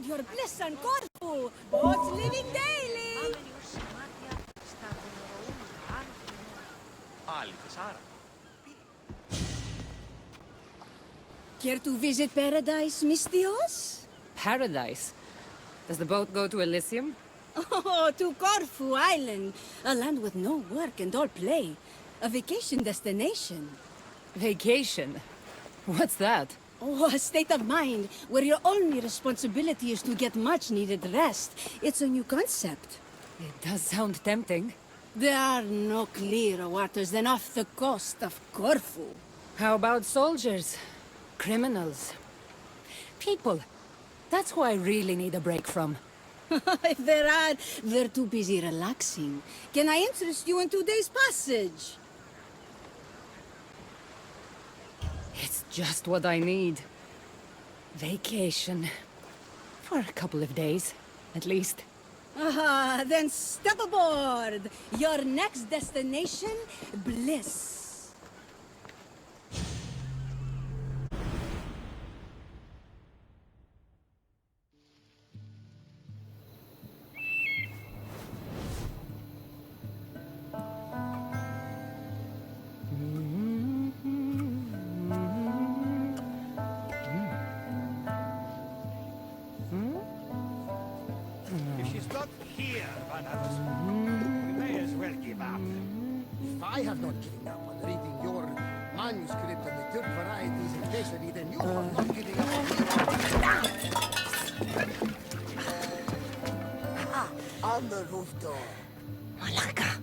Find your bliss on Korfu. Boats living daily. Care to visit paradise, Mistios? Paradise? Does the boat go to Elysium? Oh, to Korfu Island. A land with no work and all play. A vacation destination. Vacation? What's that? Oh, a state of mind where your only responsibility is to get much-needed rest. It's a new concept. It does sound tempting. There are no clearer waters than off the coast of Korfu. How about soldiers? Criminals? People? That's who I really need a break from. If there are, they're too busy relaxing. Can I interest you in today's passage? It's just what I need. Vacation. For a couple of days, at least. Ah, then step aboard! Your next destination, bliss. If she's not here, Van Addison, we may as well give up. If I have not given up on reading your manuscript on the good varieties of daiquiri, then you are not giving up on on the roof door. Malaka.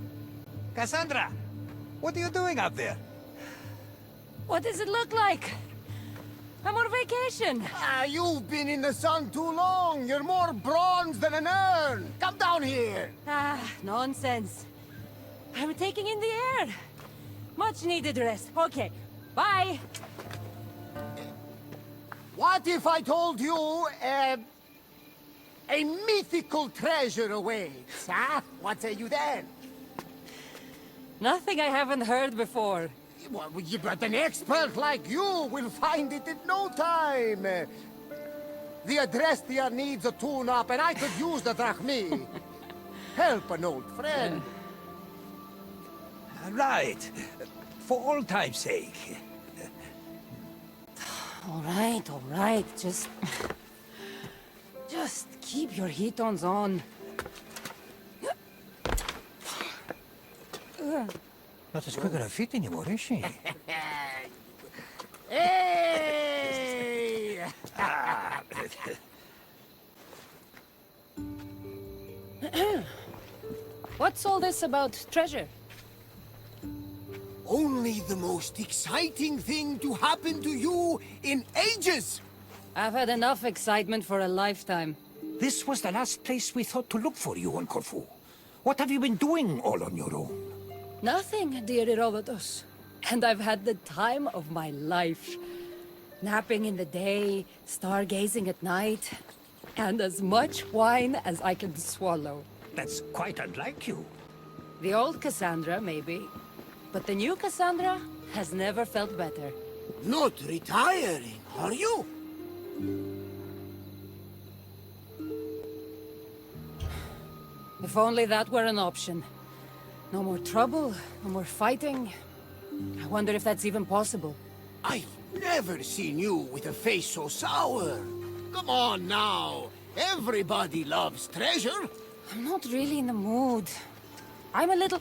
Kassandra, what are you doing up there? What does it look like? I'm on vacation. You've been in the sun too long. You're more bronze than an urn. Come down here. Ah, nonsense. I'm taking in the air. Much needed rest. Okay, bye. What if I told you a mythical treasure awaits, huh? What say you then? Nothing I haven't heard before. Well, but an expert like you will find it in no time. The Adrestia needs a tune-up, and I could use the drachmi. Help an old friend. Right. For old time's sake. All right. Just keep your heat-ons on. Not as quick on her feet anymore, is she? Hey! What's all this about treasure? Only the most exciting thing to happen to you in ages! I've had enough excitement for a lifetime. This was the last place we thought to look for you on Korfu. What have you been doing all on your own? Nothing, dear Herodotus. And I've had the time of my life. Napping in the day, stargazing at night, and as much wine as I can swallow. That's quite unlike you. The old Kassandra, maybe. But the new Kassandra has never felt better. Not retiring, are you? If only that were an option. No more trouble, no more fighting. I wonder if that's even possible. I've never seen you with a face so sour. Come on now. Everybody loves treasure. I'm not really in the mood. I'm a little...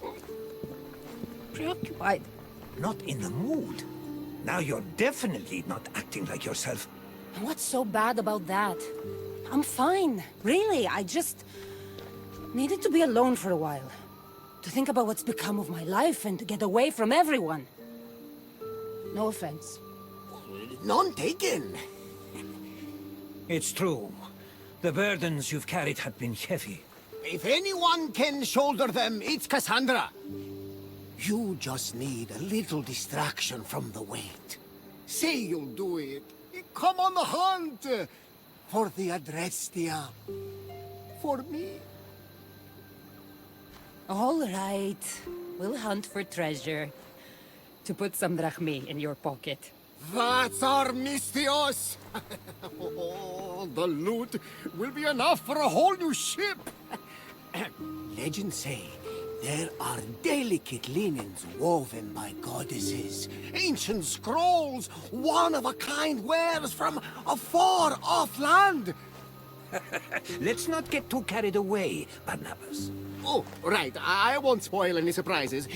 preoccupied. Not in the mood. Now you're definitely not acting like yourself. And what's so bad about that? I'm fine. Really, I just... needed to be alone for a while. To think about what's become of my life and to get away from everyone. No offense. None taken. It's true. The burdens you've carried have been heavy. If anyone can shoulder them, it's Kassandra. You just need a little distraction from the weight. Say you'll do it. Come on the hunt. For the Adrestia. For me. All right. We'll hunt for treasure. To put some drachmi in your pocket. That's our Mistios! Oh, the loot will be enough for a whole new ship! Legends say there are delicate linens woven by goddesses, ancient scrolls, one-of-a-kind wares from a far-off land. Let's not get too carried away, Barnabas. Oh, right, I won't spoil any surprises.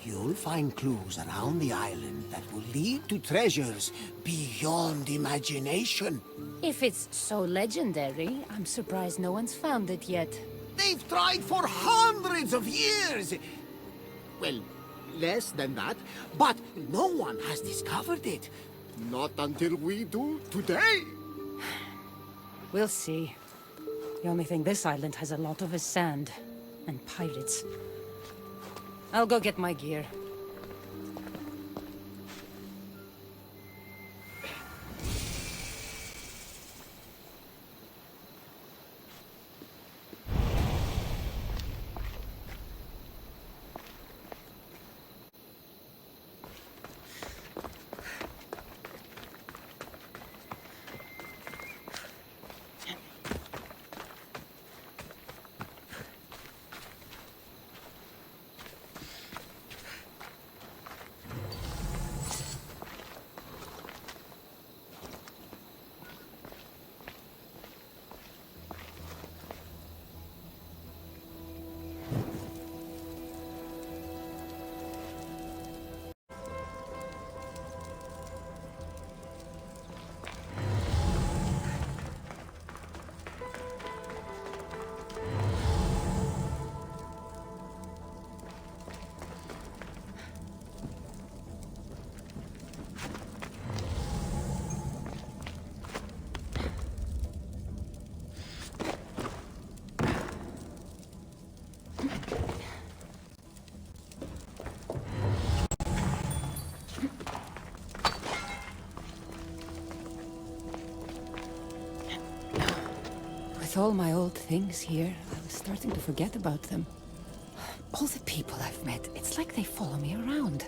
You'll find clues around the island that will lead to treasures beyond imagination. If it's so legendary, I'm surprised no one's found it yet. They've tried for hundreds of years! Well, less than that, but no one has discovered it. Not until we do today. We'll see. The only thing this island has a lot of is sand. And pirates. I'll go get my gear. With all my old things here, I was starting to forget about them. All the people I've met, it's like they follow me around.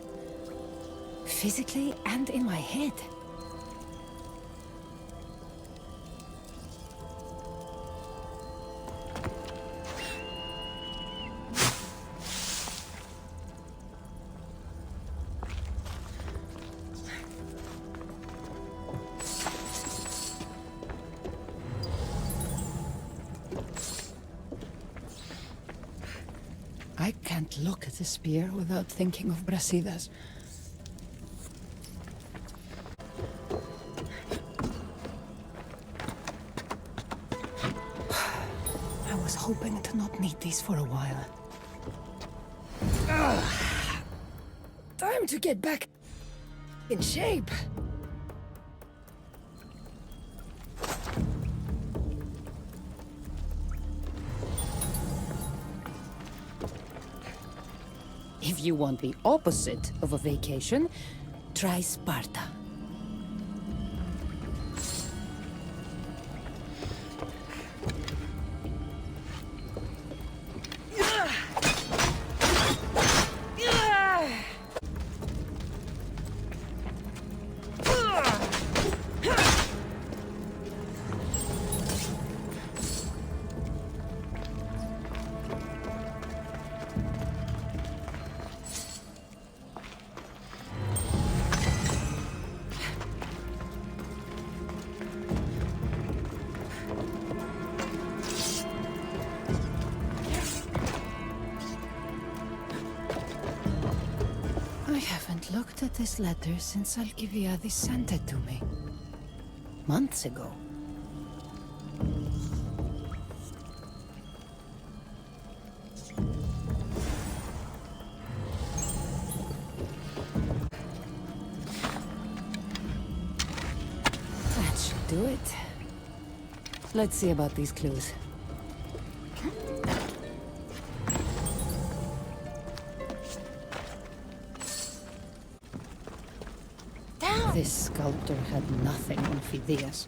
Physically and in my head. I can't look at the spear without thinking of Brasidas. I was hoping to not need these for a while. Time to get back in shape. If you want the opposite of a vacation, try Sparta. I haven't looked at this letter since Alcibiades sent it to me. Months ago. That should do it. Let's see about these clues. This sculptor had nothing on Phidias.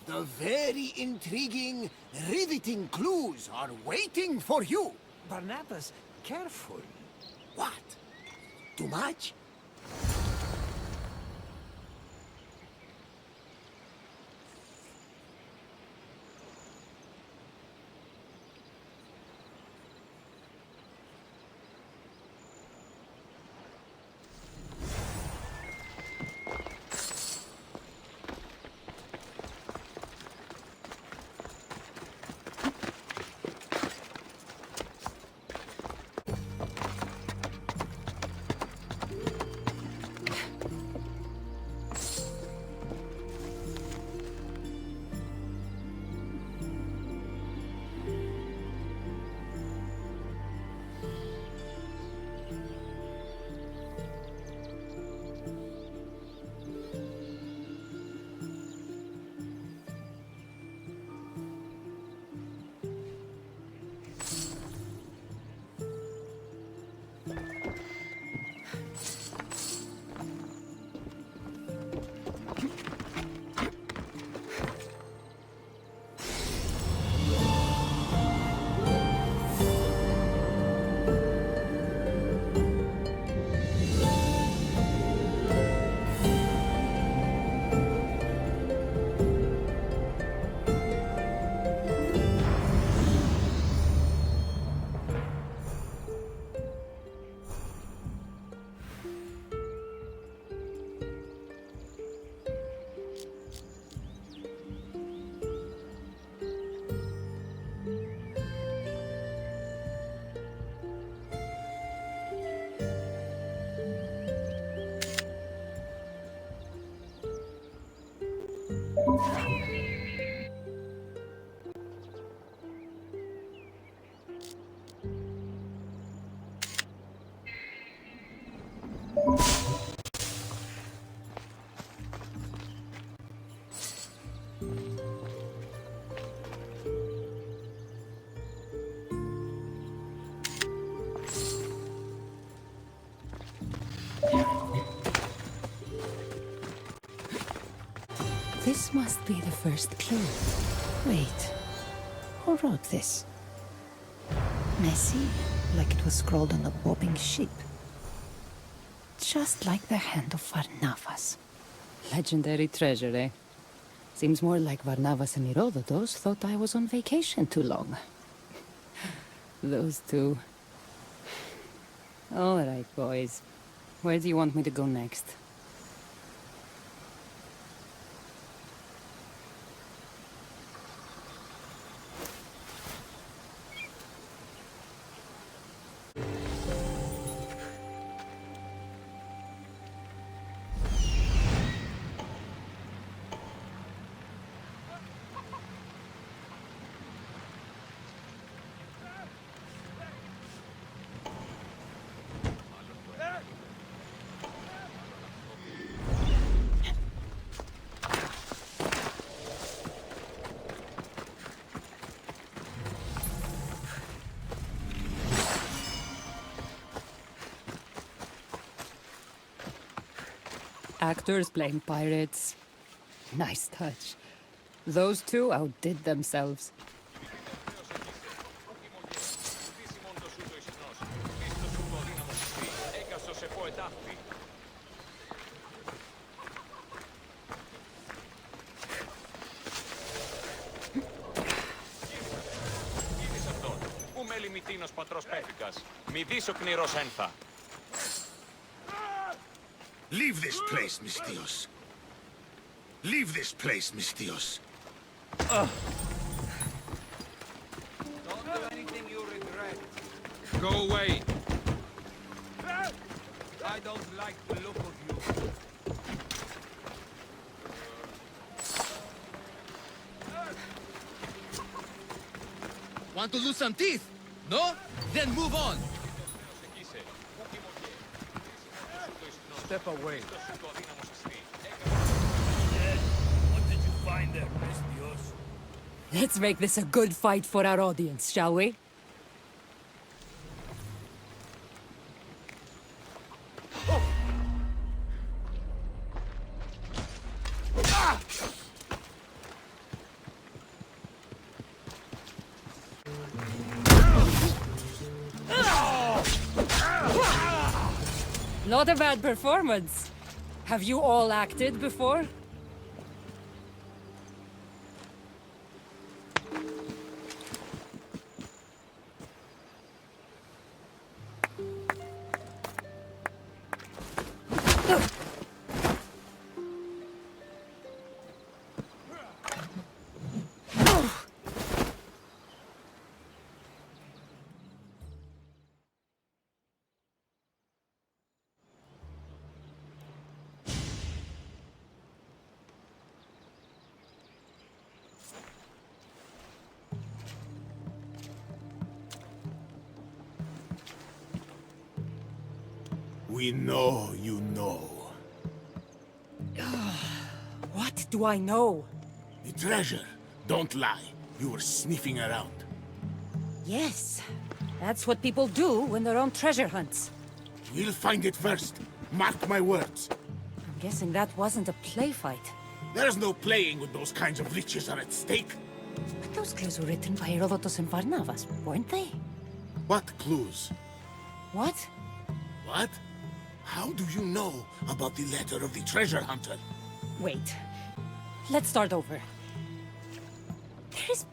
The very intriguing, riveting clues are waiting for you. Barnabas, careful. What? Too much? This must be the first clue. Wait, who wrote this? Messy, like it was scrawled on a bobbing ship. Just like the hand of Varnavas. Legendary treasure, eh? Seems more like Varnavas and Herodotus thought I was on vacation too long. Those two. All right, boys. Where do you want me to go next? Actors playing pirates. Nice touch. Those two outdid themselves. Leave this place, Mistios. Leave this place, Mistios. Don't do anything you regret. Go away. I don't like the look of you. Want to lose some teeth? No? Then move on. Step away. What did you find there, Mistios? Let's make this a good fight for our audience, shall we? Not a bad performance. Have you all acted before? We know you know. What do I know? The treasure. Don't lie. You were sniffing around. Yes, that's what people do when they're on treasure hunts. We'll find it first. Mark my words. I'm guessing that wasn't a play fight. There's no playing with those kinds of riches are at stake. But those clues were written by Herodotus and Varnavas, weren't they? What clues? What? What? How do you know about the letter of the treasure hunter? Wait. Let's start over. There is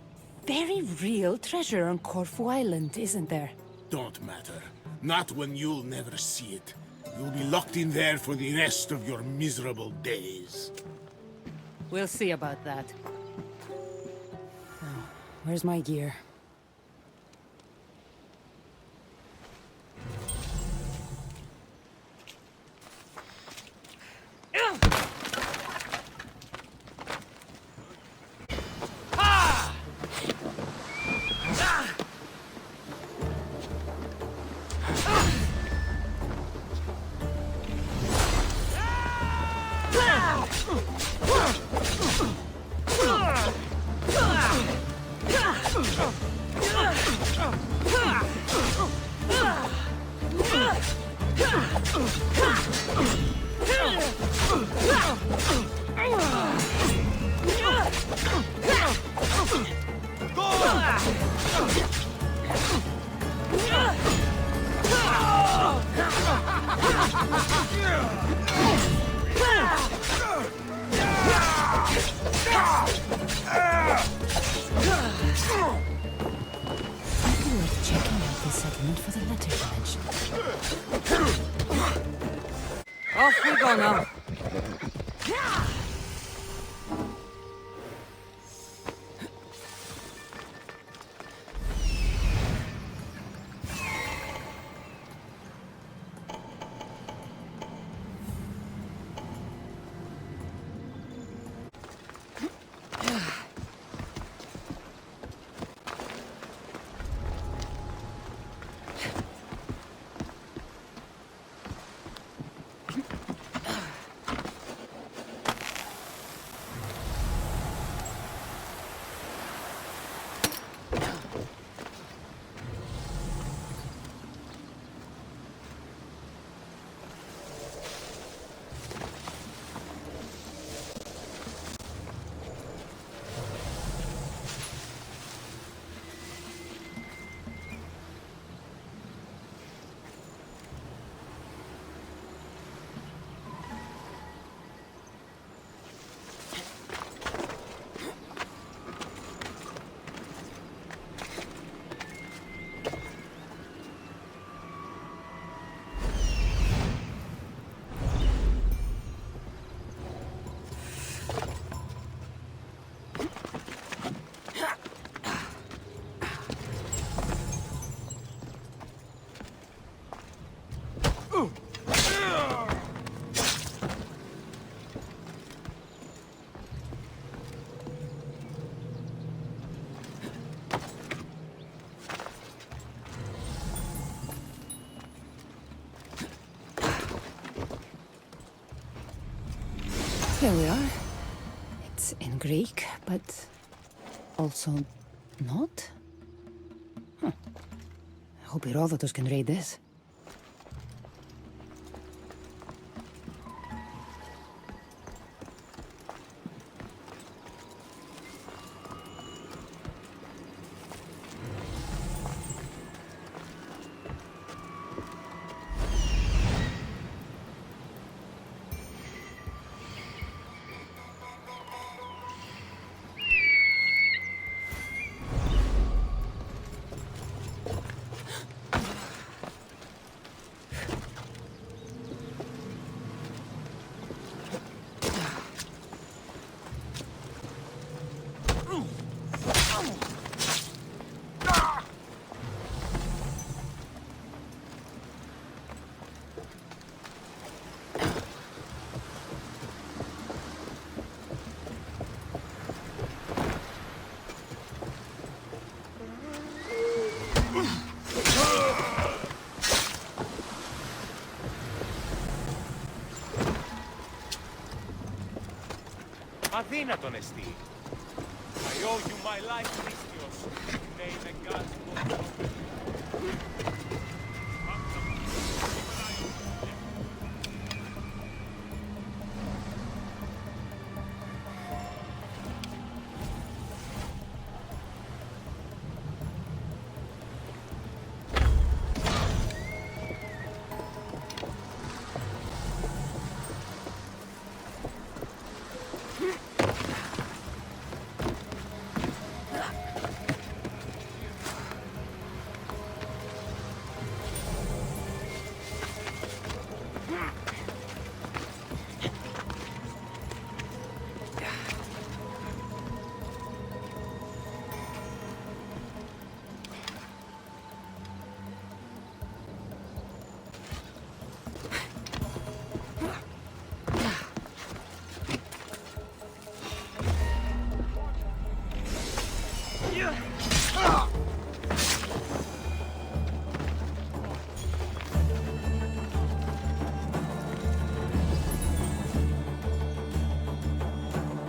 very real treasure on Korfu Island, isn't there? Don't matter. Not when you'll never see it. You'll be locked in there for the rest of your miserable days. We'll see about that. Oh, where's my gear? Checking out this settlement for the letter you mentioned. Off we go now. Here we are. It's in Greek, but also not. I hope Herodotus can read this. Αδύνατον εστί. I owe you my life, Misthios. May the gods watch over you.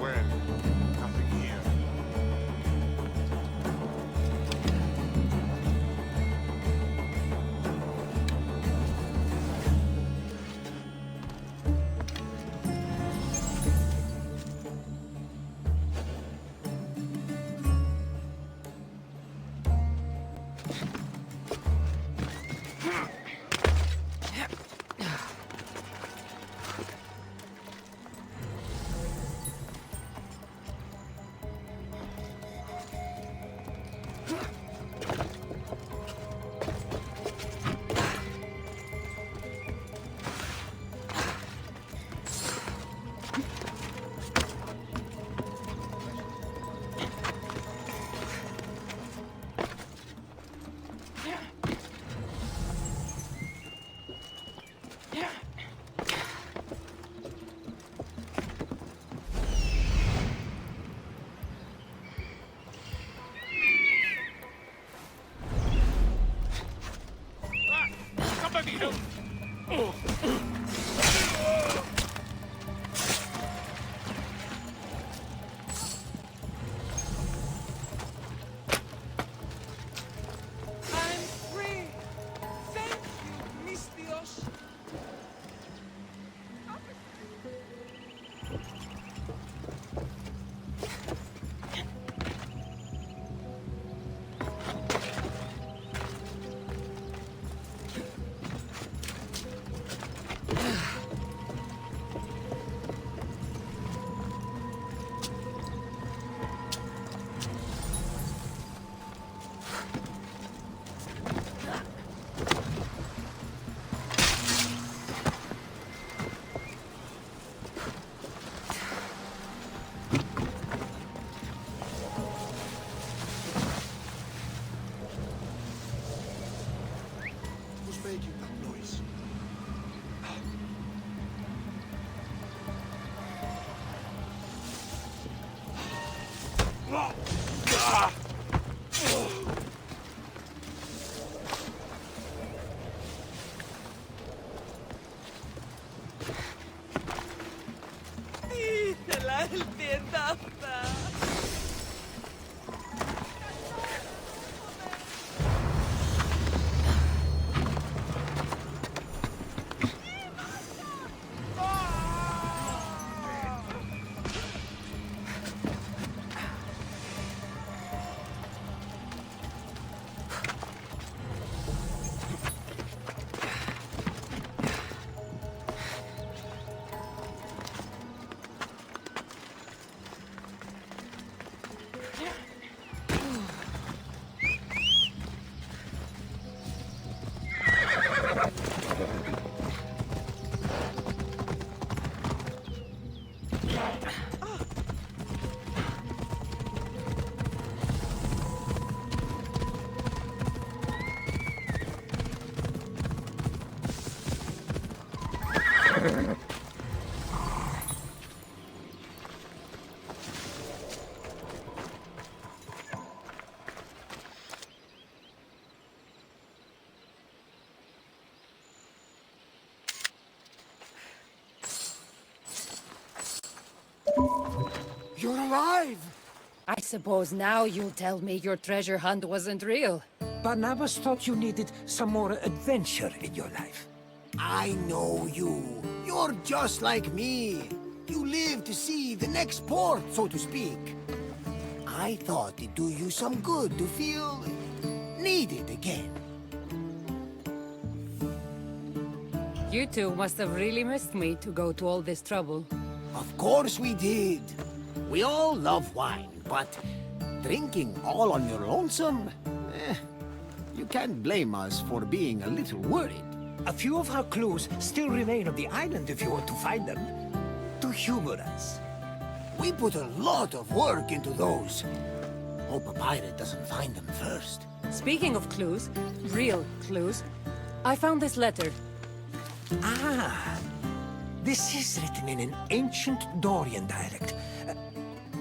Well, nothing here. Somebody help! I'm free! Thank you, Misthios! Who's making that noise? Ήθελα ελπίδα αυτά! You're alive! I suppose now you'll tell me your treasure hunt wasn't real. Barnabas thought you needed some more adventure in your life. I know you. You're just like me. You live to see the next port, so to speak. I thought it'd do you some good to feel needed again. You two must have really missed me to go to all this trouble. Of course we did. We all love wine, but drinking all on your lonesome? You can't blame us for being a little worried. A few of our clues still remain on the island if you want to find them. To humor us. We put a lot of work into those. Hope a pirate doesn't find them first. Speaking of clues, real clues, I found this letter. Ah, this is written in an ancient Dorian dialect.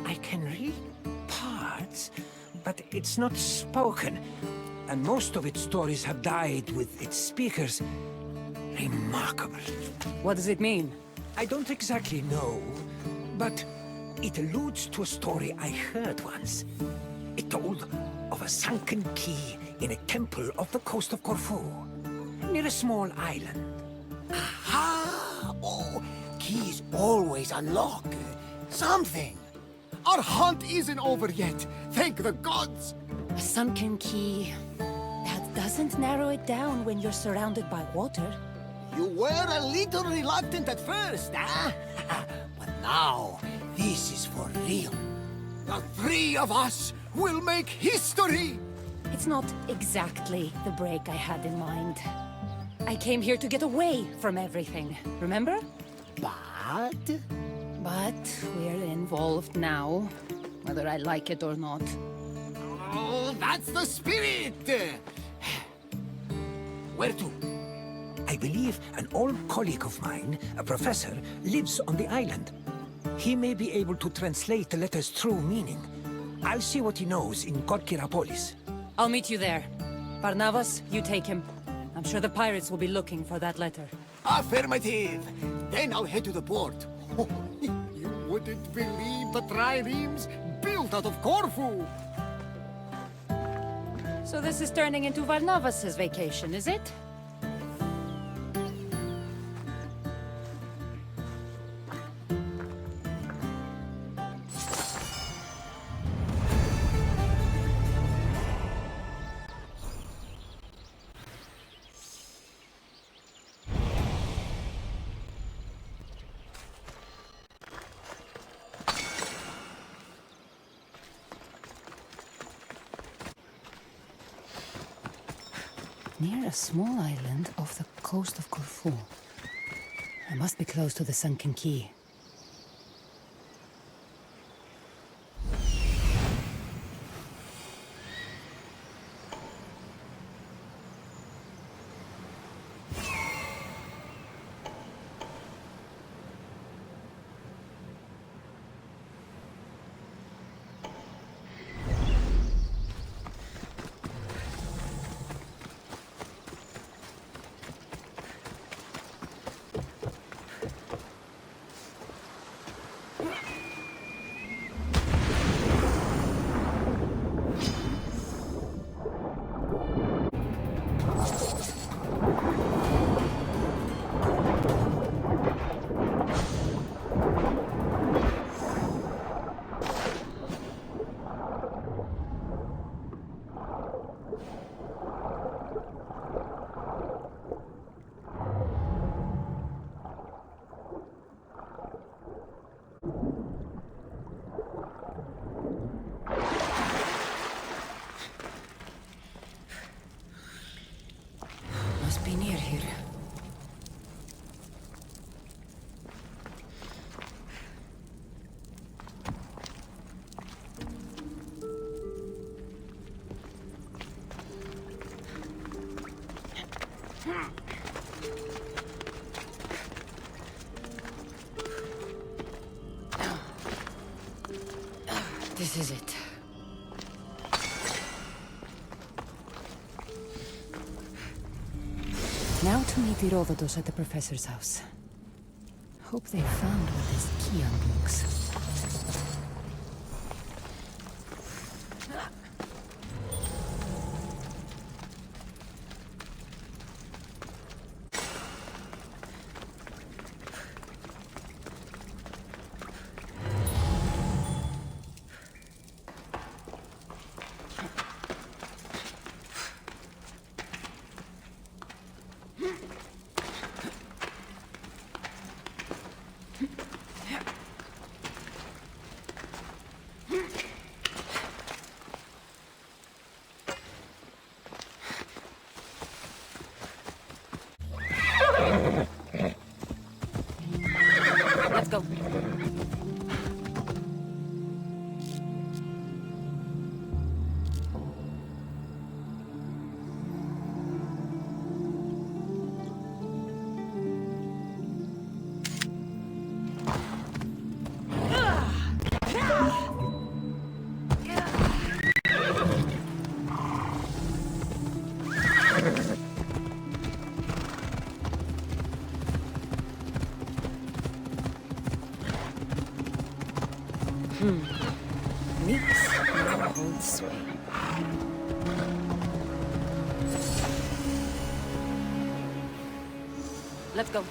I can read parts, but it's not spoken. And most of its stories have died with its speakers. Remarkable. What does it mean? I don't exactly know, but it alludes to a story I heard once. It told of a sunken key in a temple off the coast of Korfu, near a small island. Aha! Oh, keys always unlock something. Our hunt isn't over yet, thank the gods! A sunken key. That doesn't narrow it down when you're surrounded by water. You were a little reluctant at first, huh? But now, this is for real. The three of us will make history! It's not exactly the break I had in mind. I came here to get away from everything, remember? But... But we're involved now, whether I like it or not. Oh, that's the spirit! Where to? I believe an old colleague of mine, a professor, lives on the island. He may be able to translate the letter's true meaning. I'll see what he knows in Korkirapolis. I'll meet you there. Barnabas, you take him. I'm sure the pirates will be looking for that letter. Affirmative! Then I'll head to the port. Oh, you wouldn't believe the triremes built out of Korfu! So this is turning into Barnabas's vacation, is it? Near a small island off the coast of Korfu. I must be close to the sunken key. Must be near here. This is it. Now to meet the Rovados at the professor's house. Hope they found what this key unlocks. techniques now hold sway. Let's go.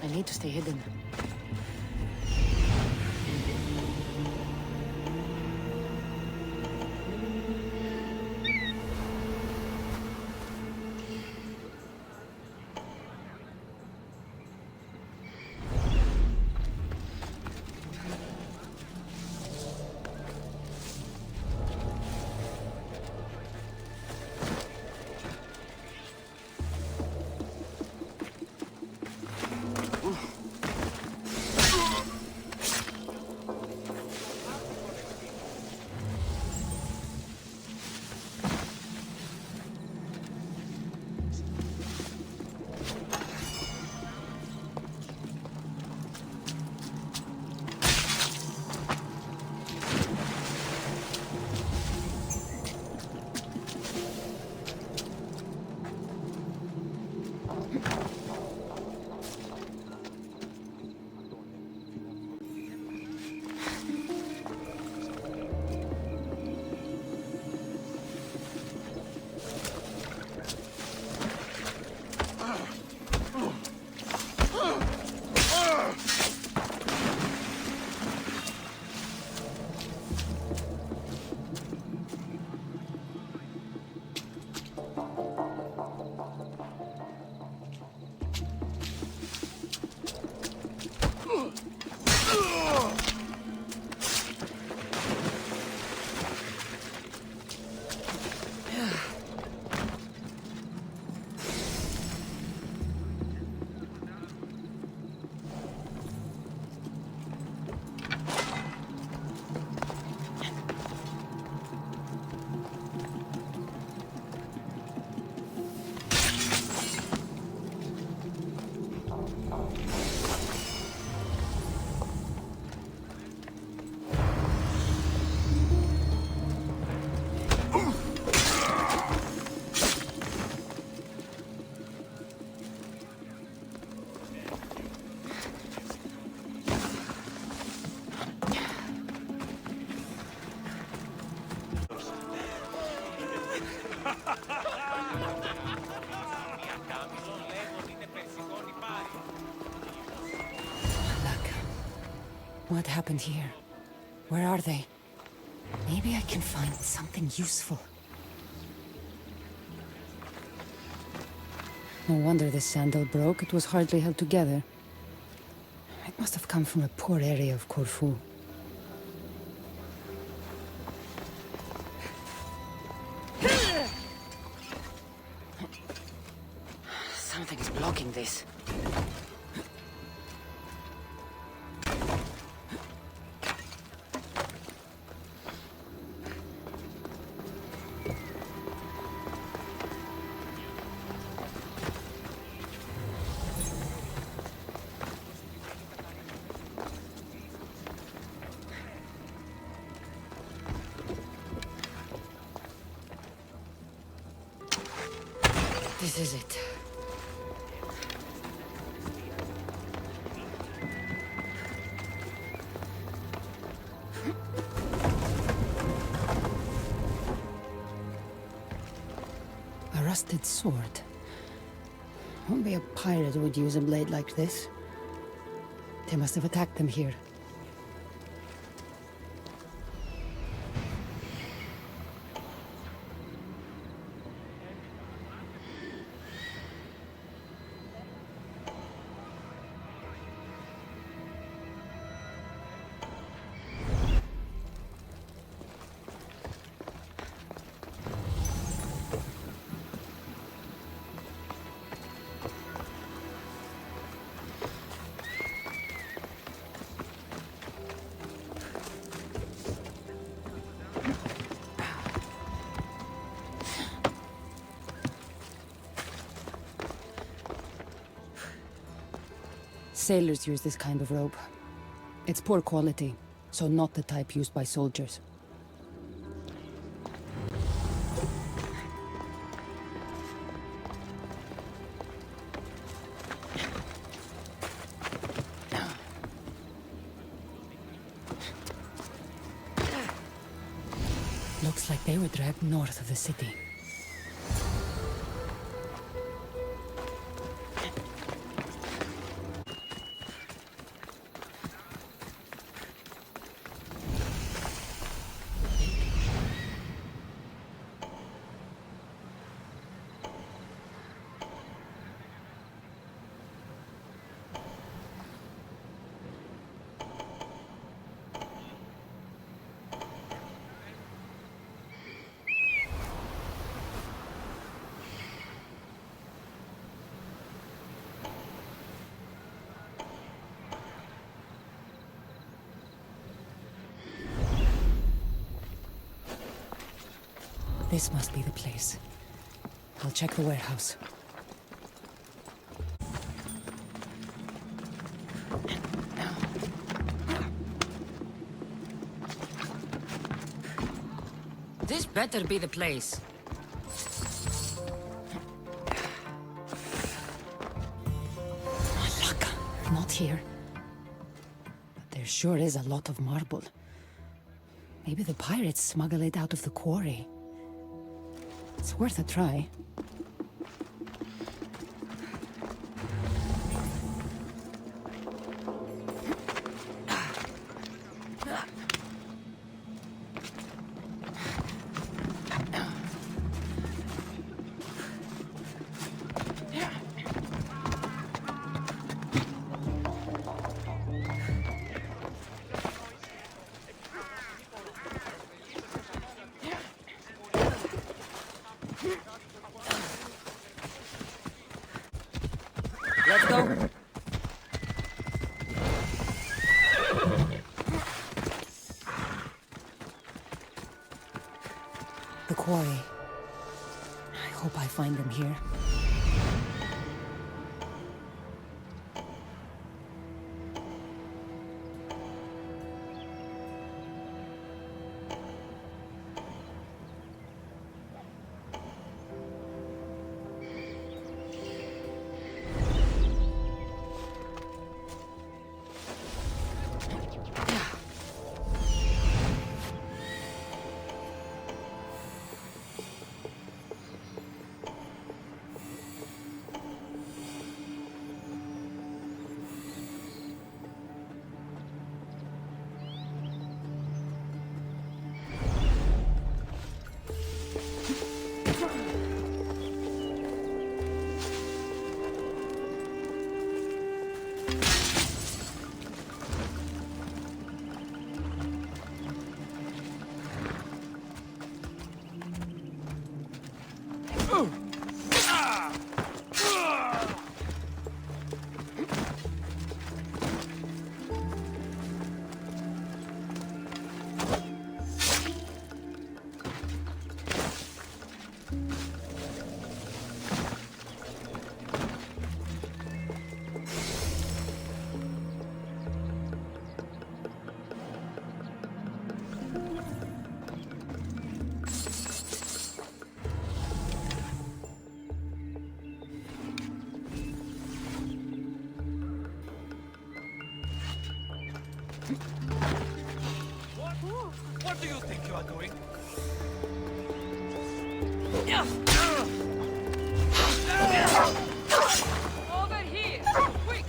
I need to stay hidden. What happened here? Where are they? Maybe I can find something useful. No wonder this sandal broke. It was hardly held together. It must have come from a poor area of Korfu. Something is blocking this. This is it. A rusted sword. Only a pirate would use a blade like this. They must have attacked them here. Sailors use this kind of rope. It's poor quality, so not the type used by soldiers. Looks like they were dragged north of the city. This must be the place. I'll check the warehouse. This better be the place. Luck, not here. But there sure is a lot of marble. Maybe the pirates smuggle it out of the quarry. It's worth a try. Let's go. The quarry. I hope I find them here. What do you think you are doing? Over here! Quick!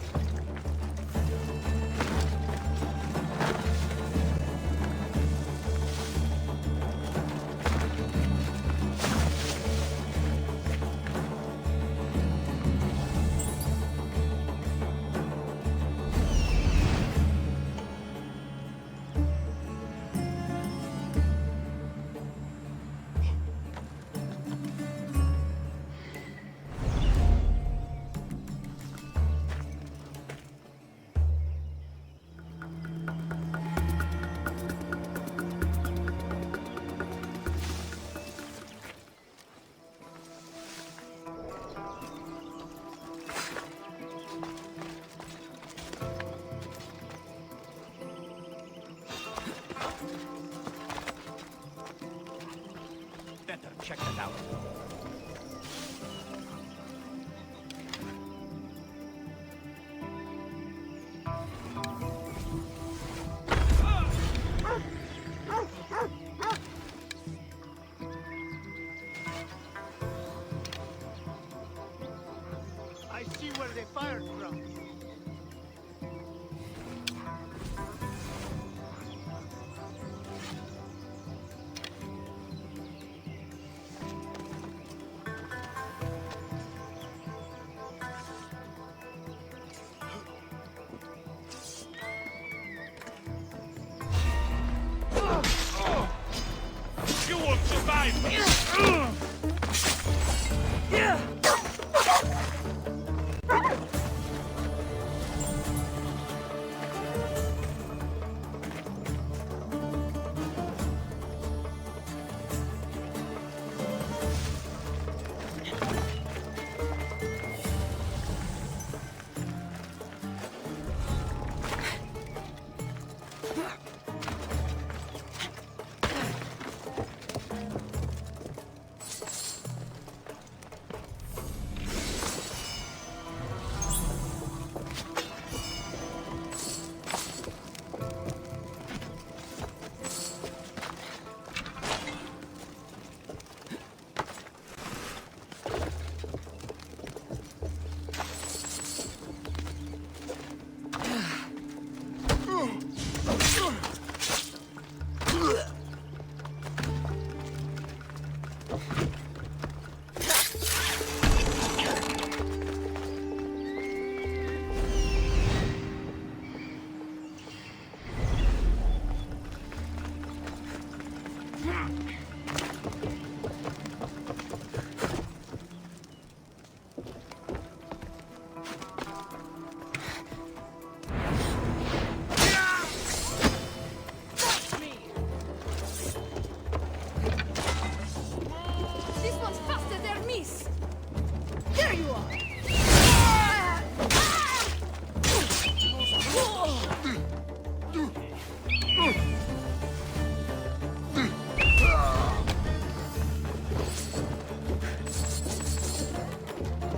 Better check it out. I see where they fired from. You won't survive! This one's faster than miss! There you are!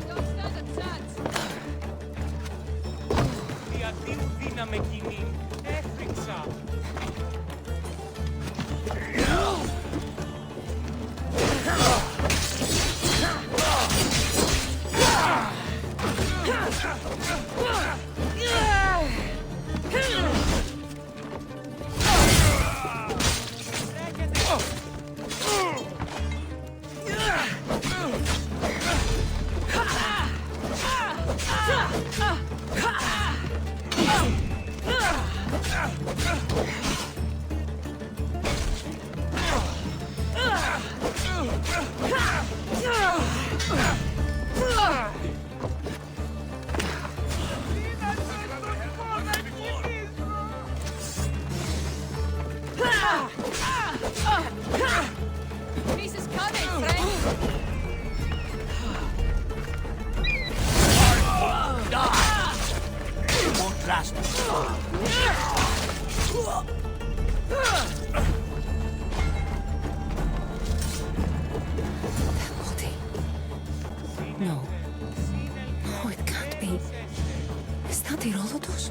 Don't stand a chance! Διατείνου δύναμη κοινή. Έφρυξα. Peace is coming, friend! It won't last. No. No, it can't be. Is that Herodotus?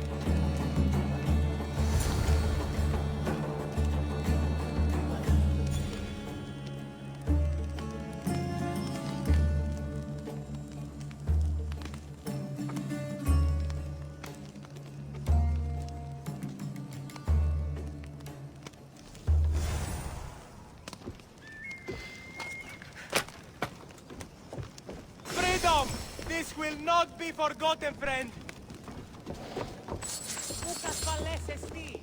will not be forgotten, friend. Ukas vales esti.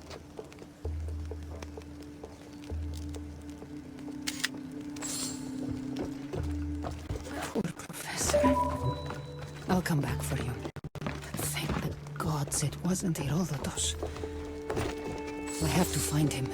Poor professor. I'll come back for you. Thank the gods it wasn't Herodotus. I have to find him.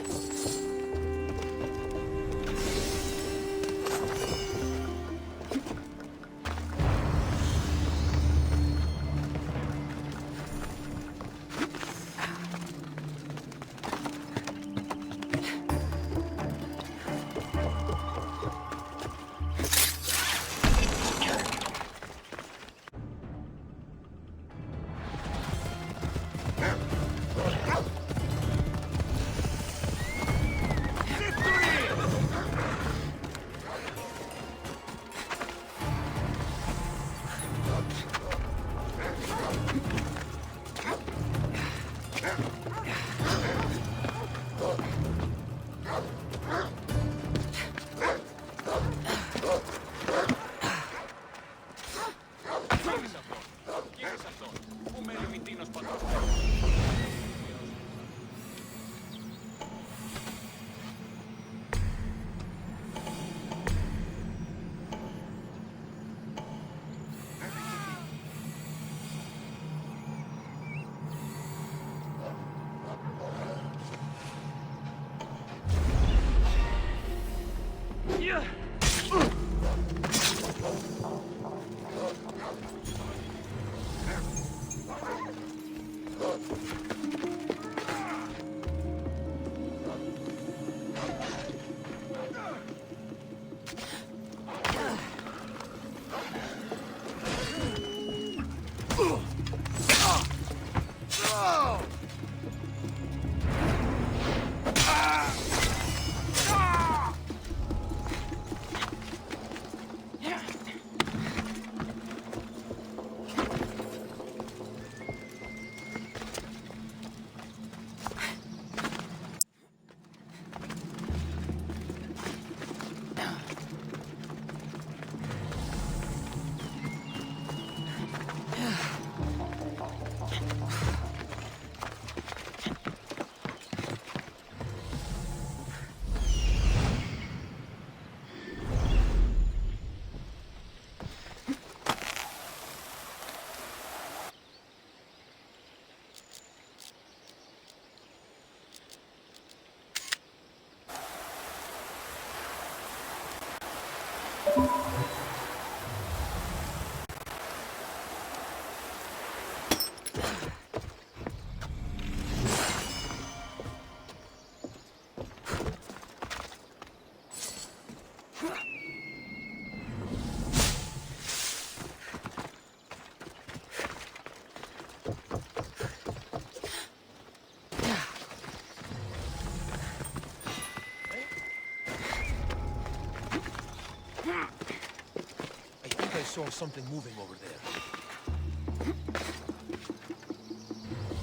I saw something moving over there.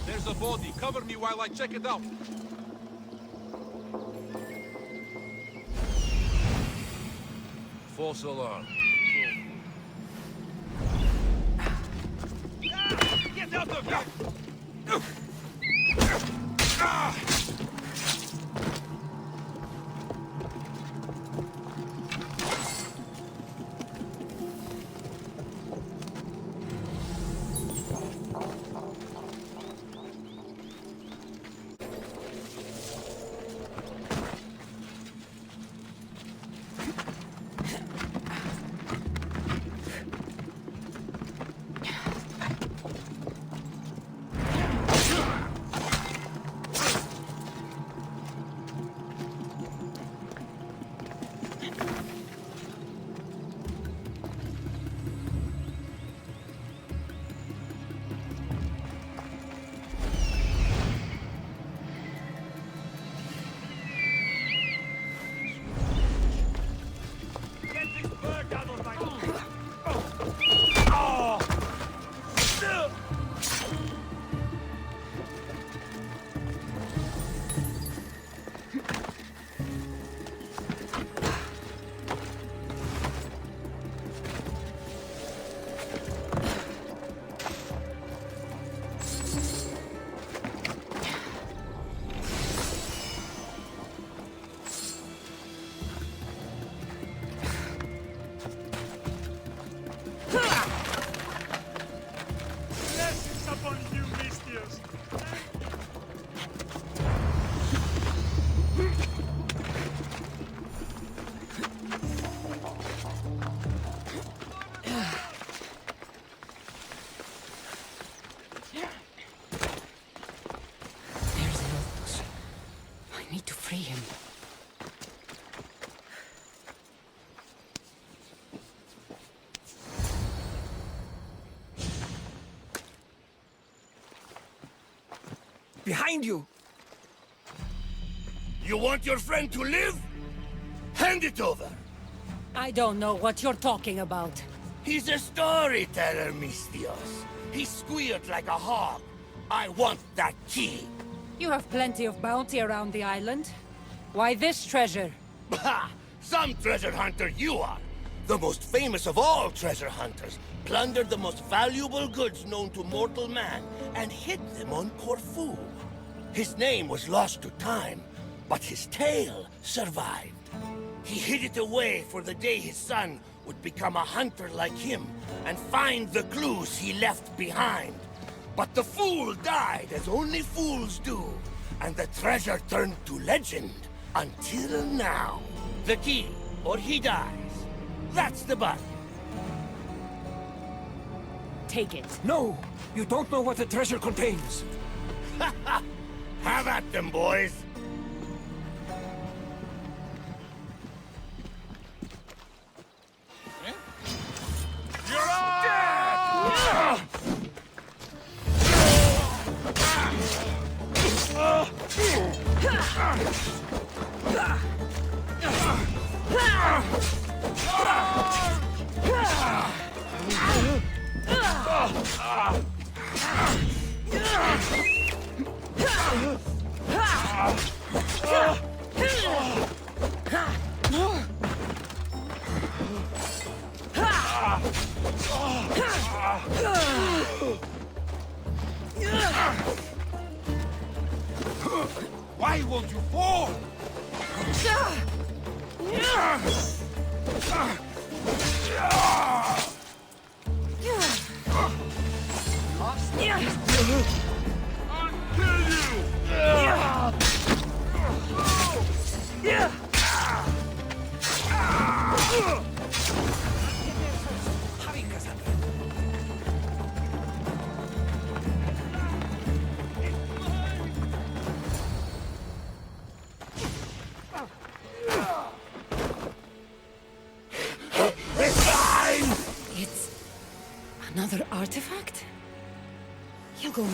There's a body. Cover me while I check it out. False alarm. Get out of here! upon you, Mistios. There's Eldos. I need to free him. Behind you! You want your friend to live? Hand it over. I don't know what you're talking about. He's a storyteller, Mistios. He squealed like a hog. I want that key. You have plenty of bounty around the island. Why this treasure? Ha! Some treasure hunter you are. The most famous of all treasure hunters plundered the most valuable goods known to mortal man and hid them on Korfu. His name was lost to time, but his tale survived. He hid it away for the day his son would become a hunter like him and find the clues he left behind. But the fool died as only fools do, and the treasure turned to legend until now. The key, or he dies. That's the button. Take it. No! You don't know what the treasure contains! Have at them, boys. Why won't you fall? I'll kill you! Hurry, Kassandra! It's another artifact? Hugo, no!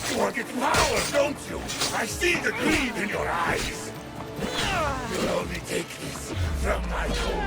You want its power, don't you? I see the greed in your eyes. You'll only take this from my cold.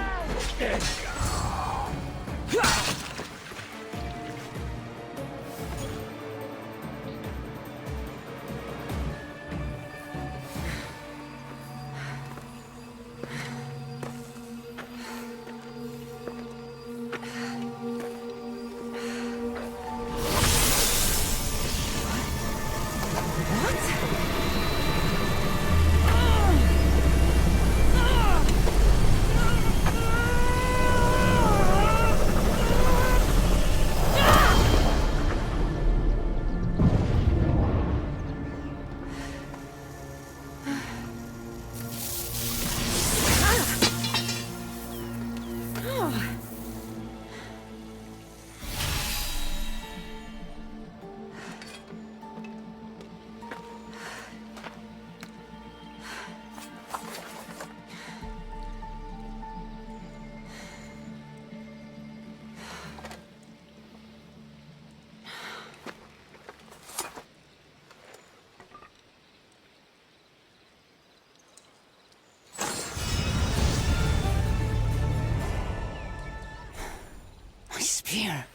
Spear.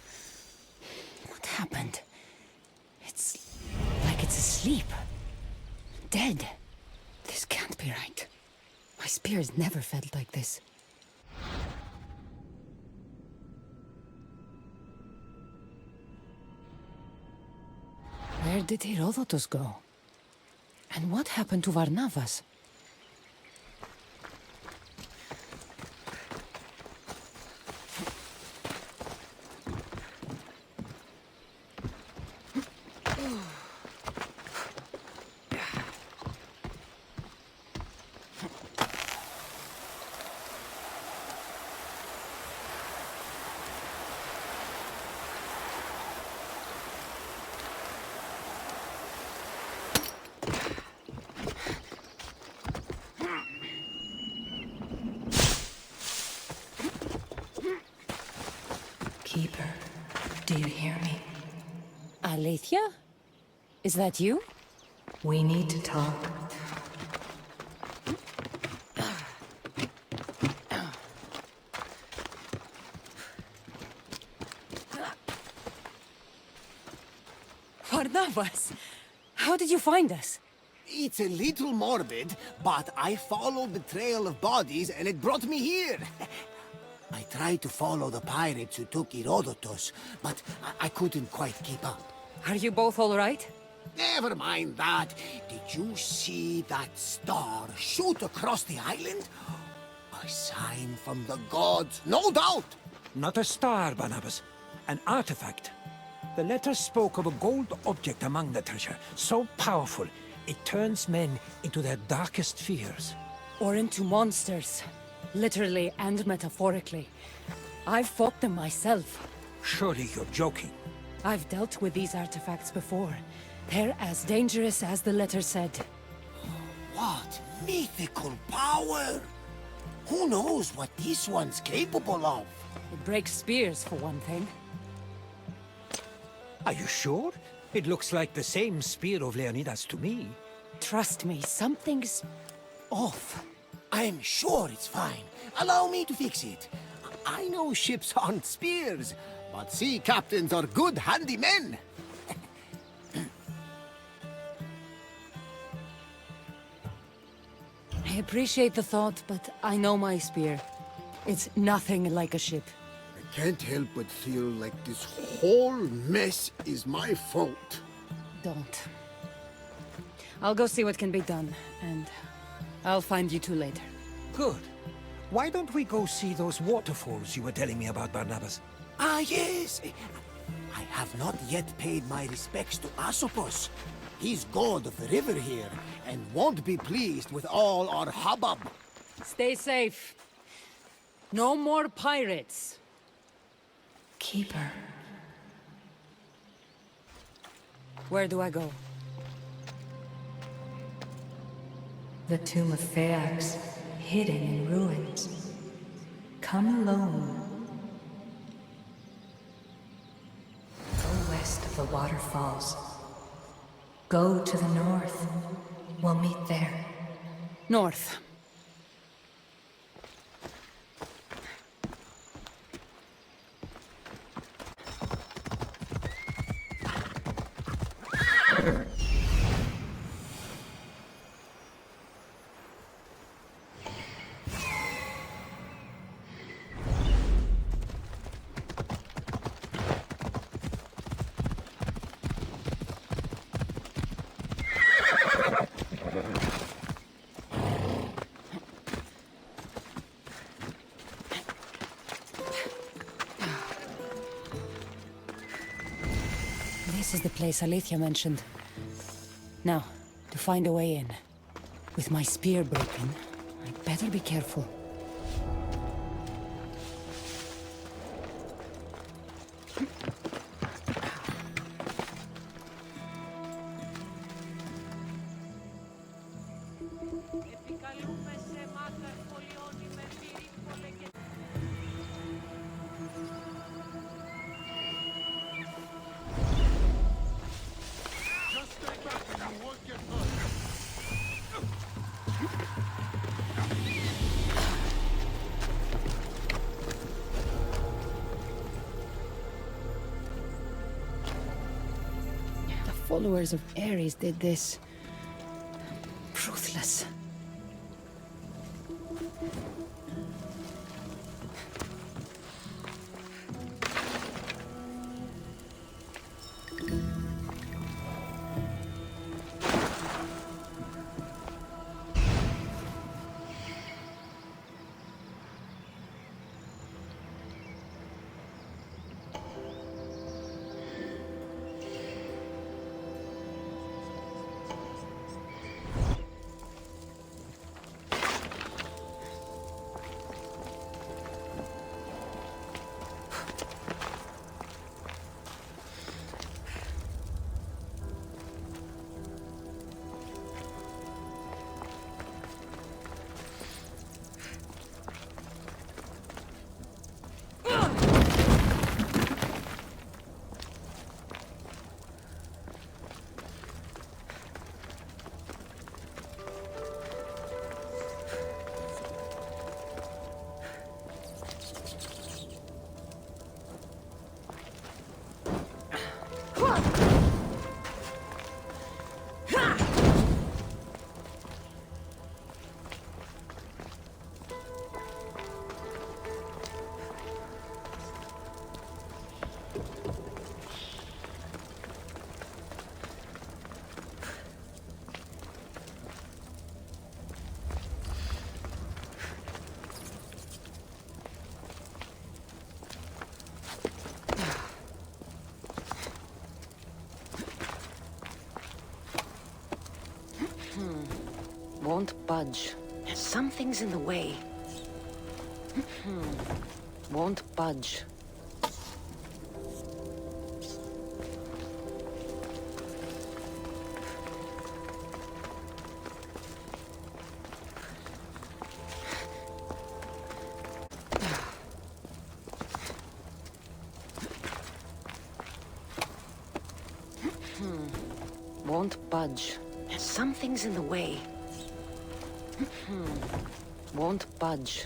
What happened? It's like it's asleep. Dead. This can't be right. My spear's never felt like this. Where did Herodotus go? And what happened to Varnavas? Keeper, do you hear me? Alethea? Is that you? We need to talk. Varnavas! How did you find us? It's a little morbid, but I followed the trail of bodies and it brought me here. I tried to follow the pirates who took Herodotus, but I couldn't quite keep up. Are you both all right? Never mind that. Did you see that star shoot across the island? A sign from the gods, no doubt. Not a star, Barnabas. An artifact. The letter spoke of a gold object among the treasure, so powerful, it turns men into their darkest fears. Or into monsters. Literally and metaphorically. I've fought them myself. Surely you're joking. I've dealt with these artifacts before. They're as dangerous as the letter said. What mythical power! Who knows what this one's capable of? It breaks spears, for one thing. Are you sure? It looks like the same spear of Leonidas to me. Trust me, something's off. I'm sure it's fine. Allow me to fix it. I know ships aren't spears, but sea captains are good handymen. I appreciate the thought, but I know my spear. It's nothing like a ship. I can't help but feel like this whole mess is my fault. Don't. I'll go see what can be done, and I'll find you two later. Good. Why don't we go see those waterfalls you were telling me about, Barnabas? Ah, yes. I have not yet paid my respects to Asopus. He's god of the river here, and won't be pleased with all our hubbub. Stay safe. No more pirates. Keeper. Where do I go? The tomb of Phaeax, hidden in ruins. Come alone. Go west of the waterfalls. Go to the north. We'll meet there. North. This is the place Alethea mentioned. Now, to find a way in. With my spear broken, I'd better be careful. Followers of Ares did this. Ruthless. Won't budge. Something's in the way. Won't budge. Won't budge. Something's in the way. Won't budge.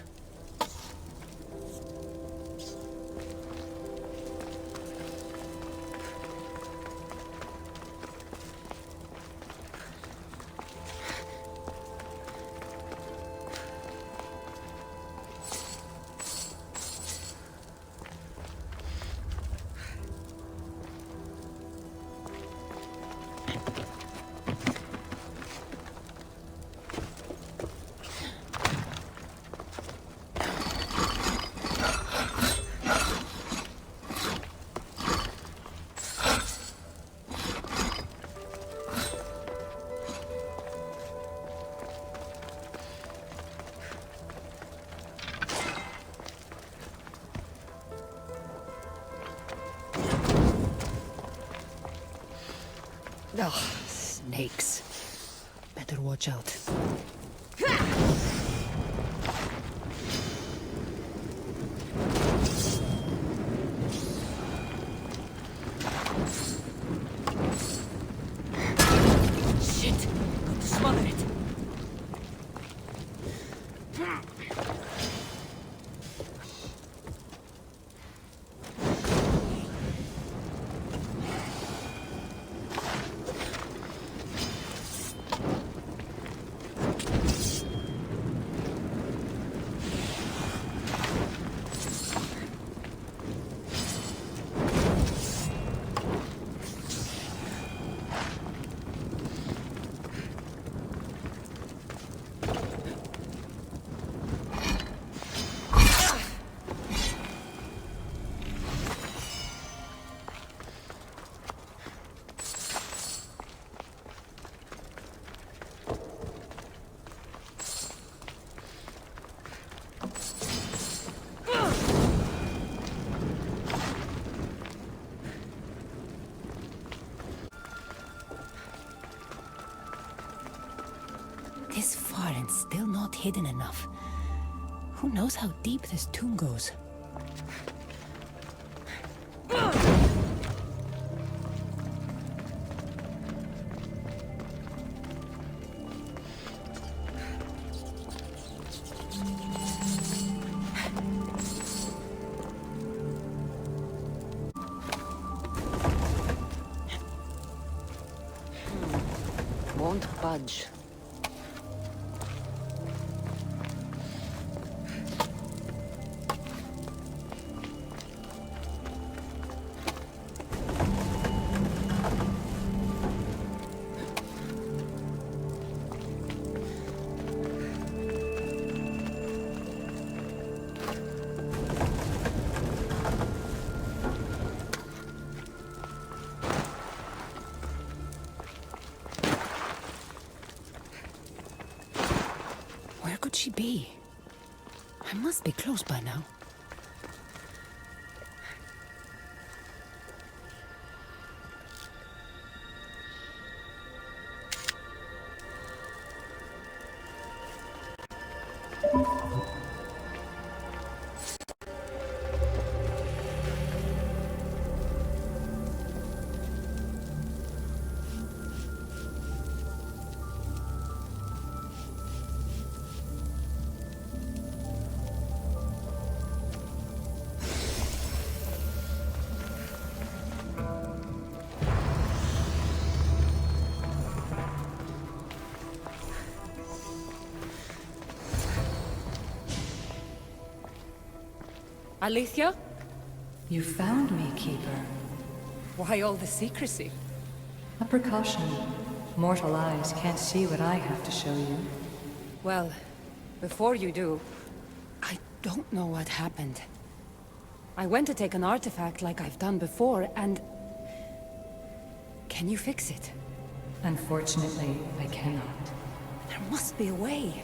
Oh, snakes. Better watch out. Shit! Got to smother it. This far and still not hidden enough. Who knows how deep this tomb goes? Won't budge. Where could she be? I must be close by now. Alicia? You found me, Keeper. Why all the secrecy? A precaution. Mortal eyes can't see what I have to show you. Well, before you do, I don't know what happened. I went to take an artifact like I've done before, and... Can you fix it? Unfortunately, I cannot. There must be a way.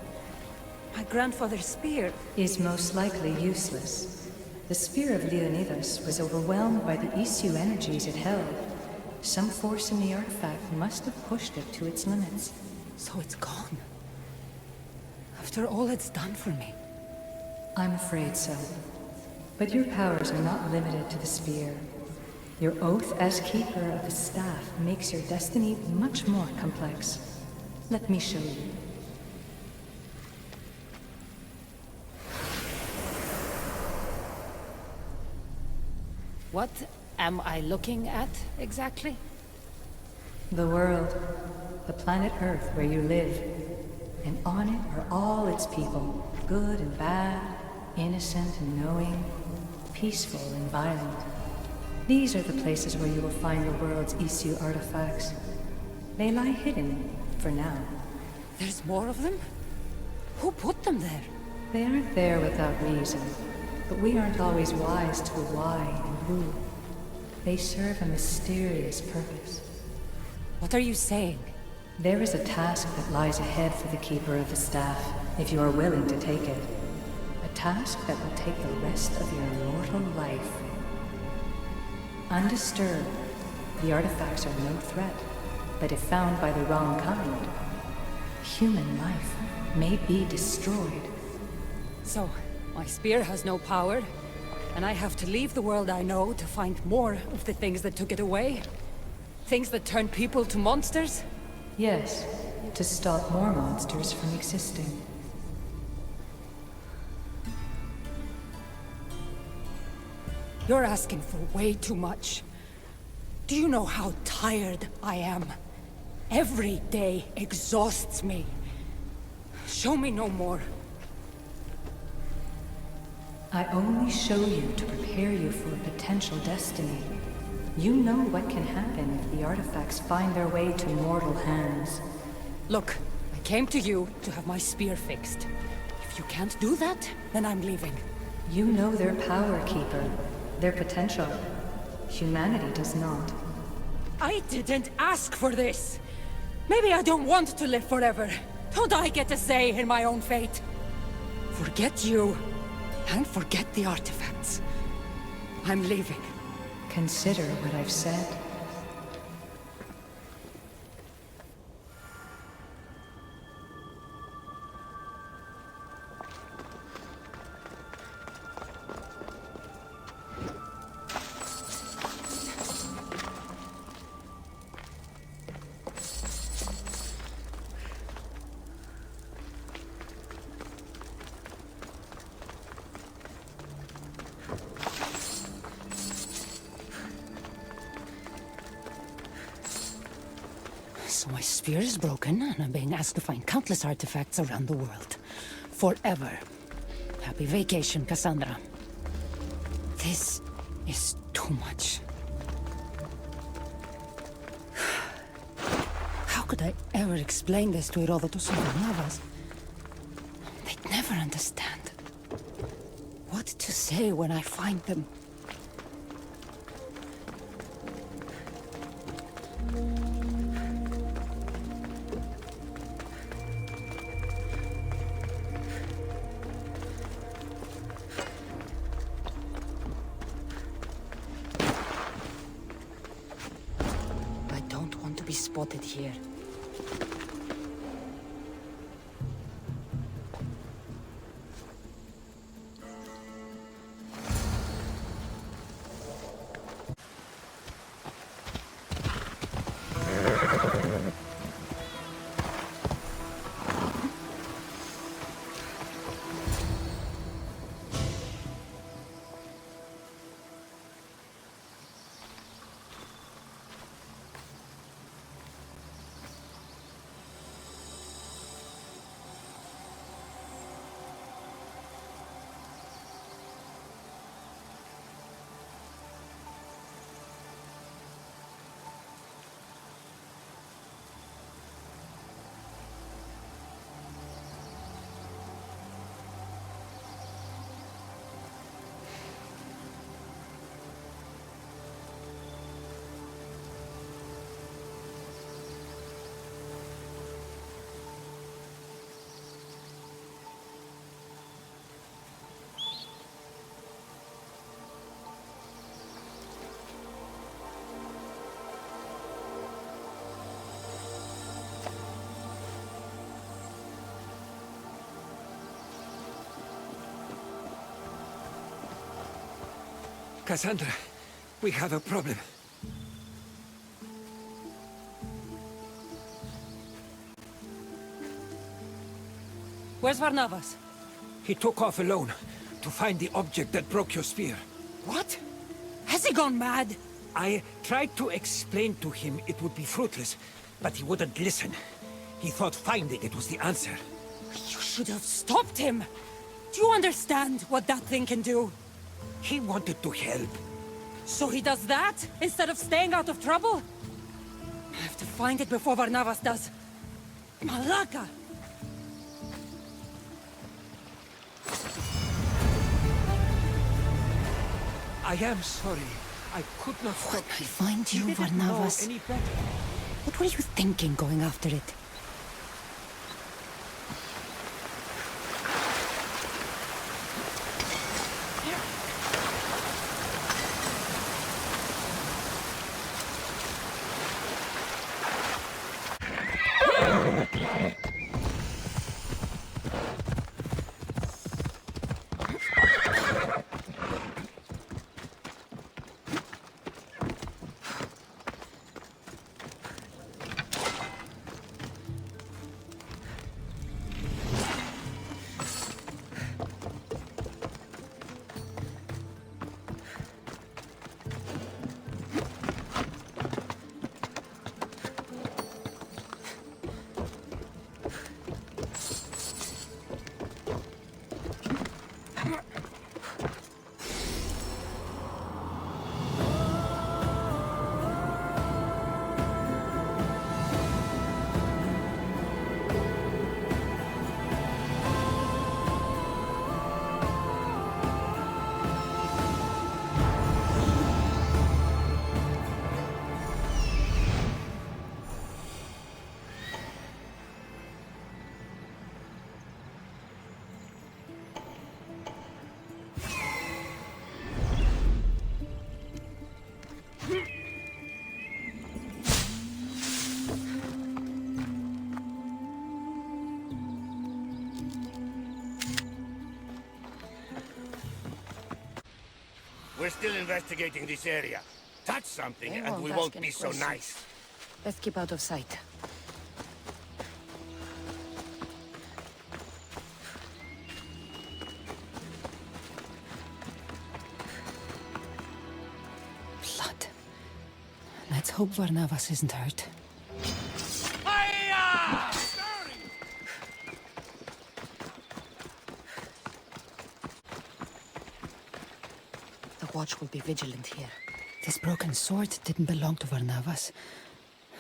My grandfather's spear. Is most likely useless. The spear of Leonidas was overwhelmed by the issue energies it held. Some force in the artifact must have pushed it to its limits. So it's gone. After all it's done for me. I'm afraid so. But your powers are not limited to the spear. Your oath as keeper of the staff makes your destiny much more complex. Let me show you. What am I looking at, exactly? The world. The planet Earth where you live. And on it are all its people. Good and bad. Innocent and knowing. Peaceful and violent. These are the places where you will find the world's issue artifacts. They lie hidden, for now. There's more of them? Who put them there? They aren't there without reason. But we aren't always wise to the why and who. They serve a mysterious purpose. What are you saying? There is a task that lies ahead for the Keeper of the Staff, if you are willing to take it. A task that will take the rest of your mortal life. Undisturbed, the artifacts are no threat, but if found by the wrong kind, human life may be destroyed. So, my spear has no power, and I have to leave the world I know to find more of the things that took it away? Things that turn people to monsters? Yes, to stop more monsters from existing. You're asking for way too much. Do you know how tired I am? Every day exhausts me. Show me no more. I only show you to prepare you for a potential destiny. You know what can happen if the artifacts find their way to mortal hands. Look, I came to you to have my spear fixed. If you can't do that, then I'm leaving. You know their power, Keeper. Their potential. Humanity does not. I didn't ask for this! Maybe I don't want to live forever. Don't I get a say in my own fate? Forget you, and forget the artifacts. I'm leaving. Consider what I've said. So my spear is broken, and I'm being asked to find countless artifacts around the world. Forever. Happy vacation, Kassandra. This is too much. How could I ever explain this to Herodotus and Barnabas? They'd never understand. What to say when I find them? Be spotted here. Kassandra, we have a problem. Where's Varnavas? He took off alone to find the object that broke your spear. What? Has he gone mad? I tried to explain to him it would be fruitless, but he wouldn't listen. He thought finding it was the answer. You should have stopped him! Do you understand what that thing can do? He wanted to help. So he does that, instead of staying out of trouble? I have to find it before Varnavas does. Malaka! I am sorry. I could not stop. When I find you, Didn't know Varnavas, any better. what were you thinking going after it? We're still investigating this area. Touch something They and won't we ask won't any be so questions. nice. Let's keep out of sight. Blood. Let's hope Varnavas isn't hurt. The watch will be vigilant here. This broken sword didn't belong to Varnavas,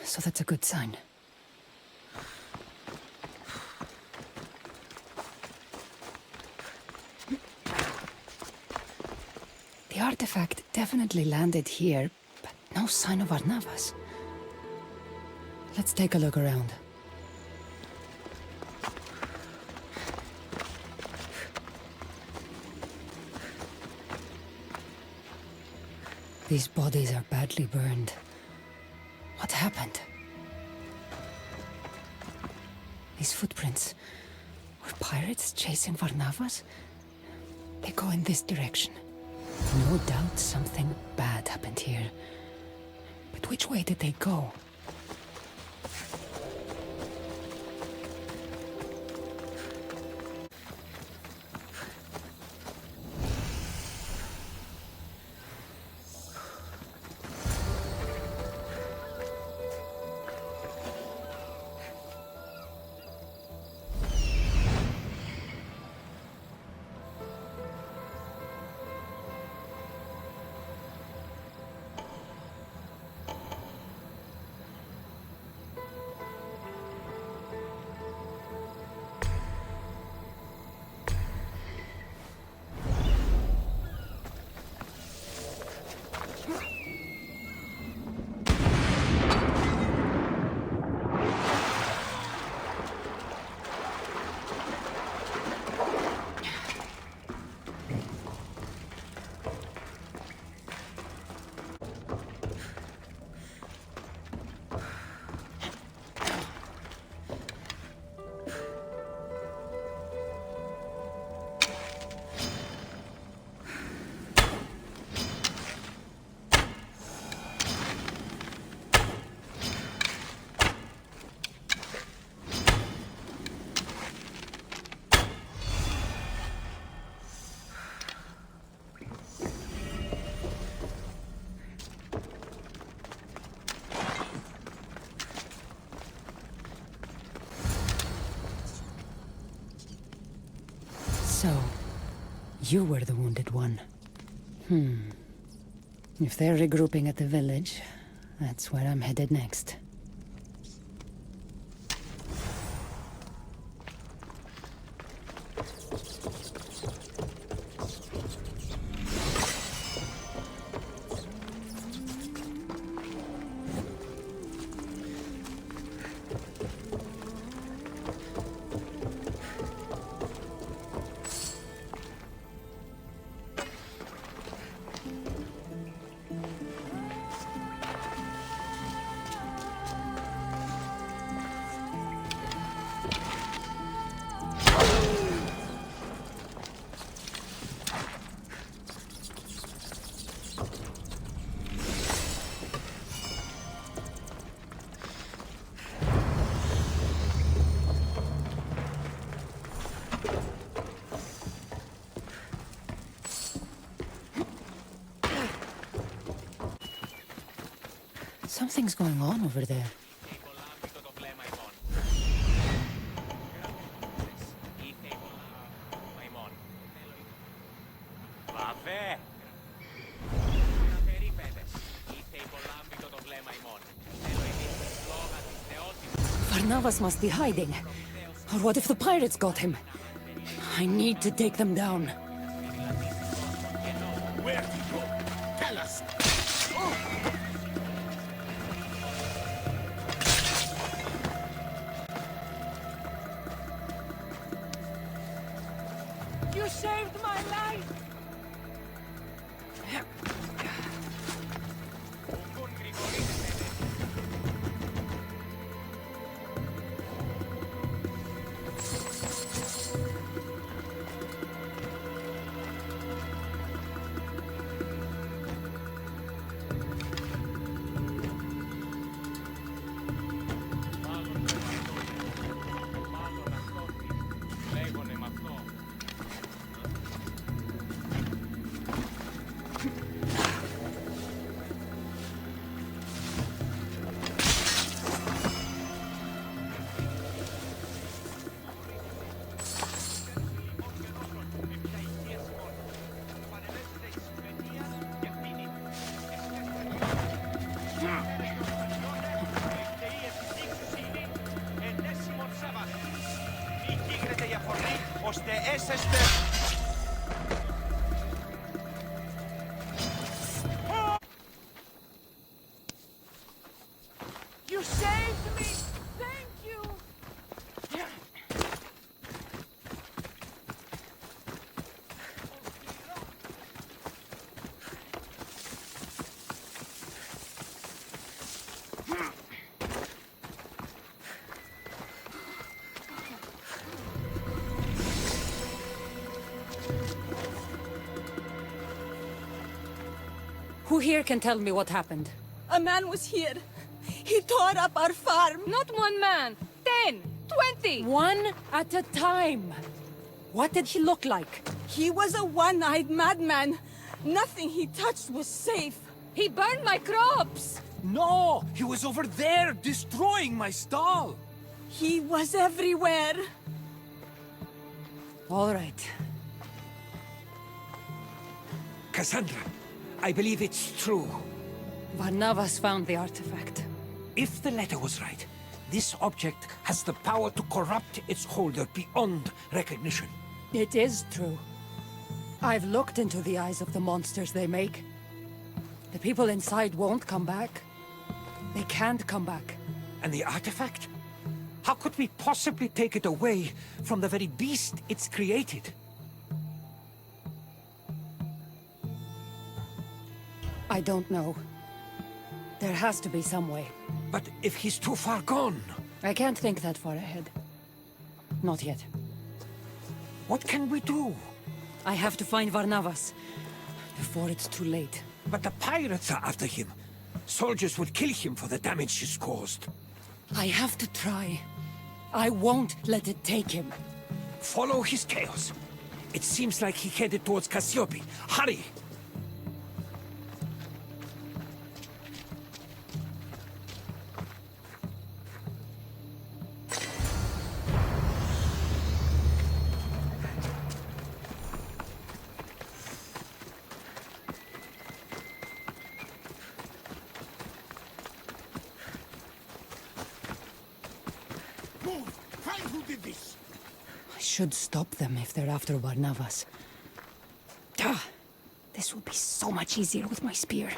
so that's a good sign. The artifact definitely landed here, but no sign of Varnavas. Let's take a look around. These bodies are badly burned. What happened? These footprints. Were pirates chasing Varnavas? They go in this direction. No doubt something bad happened here. But which way did they go? So, you were the wounded one. If they're regrouping at the village, that's where I'm headed next. Something's going on over there. Varnavas must be hiding. Or what if the pirates got him? I need to take them down. Where did you go? Tell us! You saved my life! You saved me! Thank you! Who here can tell me what happened? A man was here. He tore up our farm. Not one man. 10, 20. One at a time. What did he look like? He was a one-eyed madman. Nothing he touched was safe. He burned my crops. No! He was over there, destroying my stall! He was everywhere. All right. Kassandra, I believe it's true. Varnavas found the artifact. If the letter was right, this object has the power to corrupt its holder beyond recognition. It is true. I've looked into the eyes of the monsters they make. The people inside won't come back. They can't come back. And the artifact? How could we possibly take it away from the very beast it's created? I don't know. There has to be some way. But if he's too far gone... I can't think that far ahead. Not yet. What can we do? I have to find Varnavas before it's too late. But the pirates are after him. Soldiers would kill him for the damage he's caused. I have to try. I won't let it take him. Follow his chaos. It seems like he headed towards Cassiope. Hurry! Move! Find who did this! I should stop them if they're after Barnabas. Ah, this will be so much easier with my spear.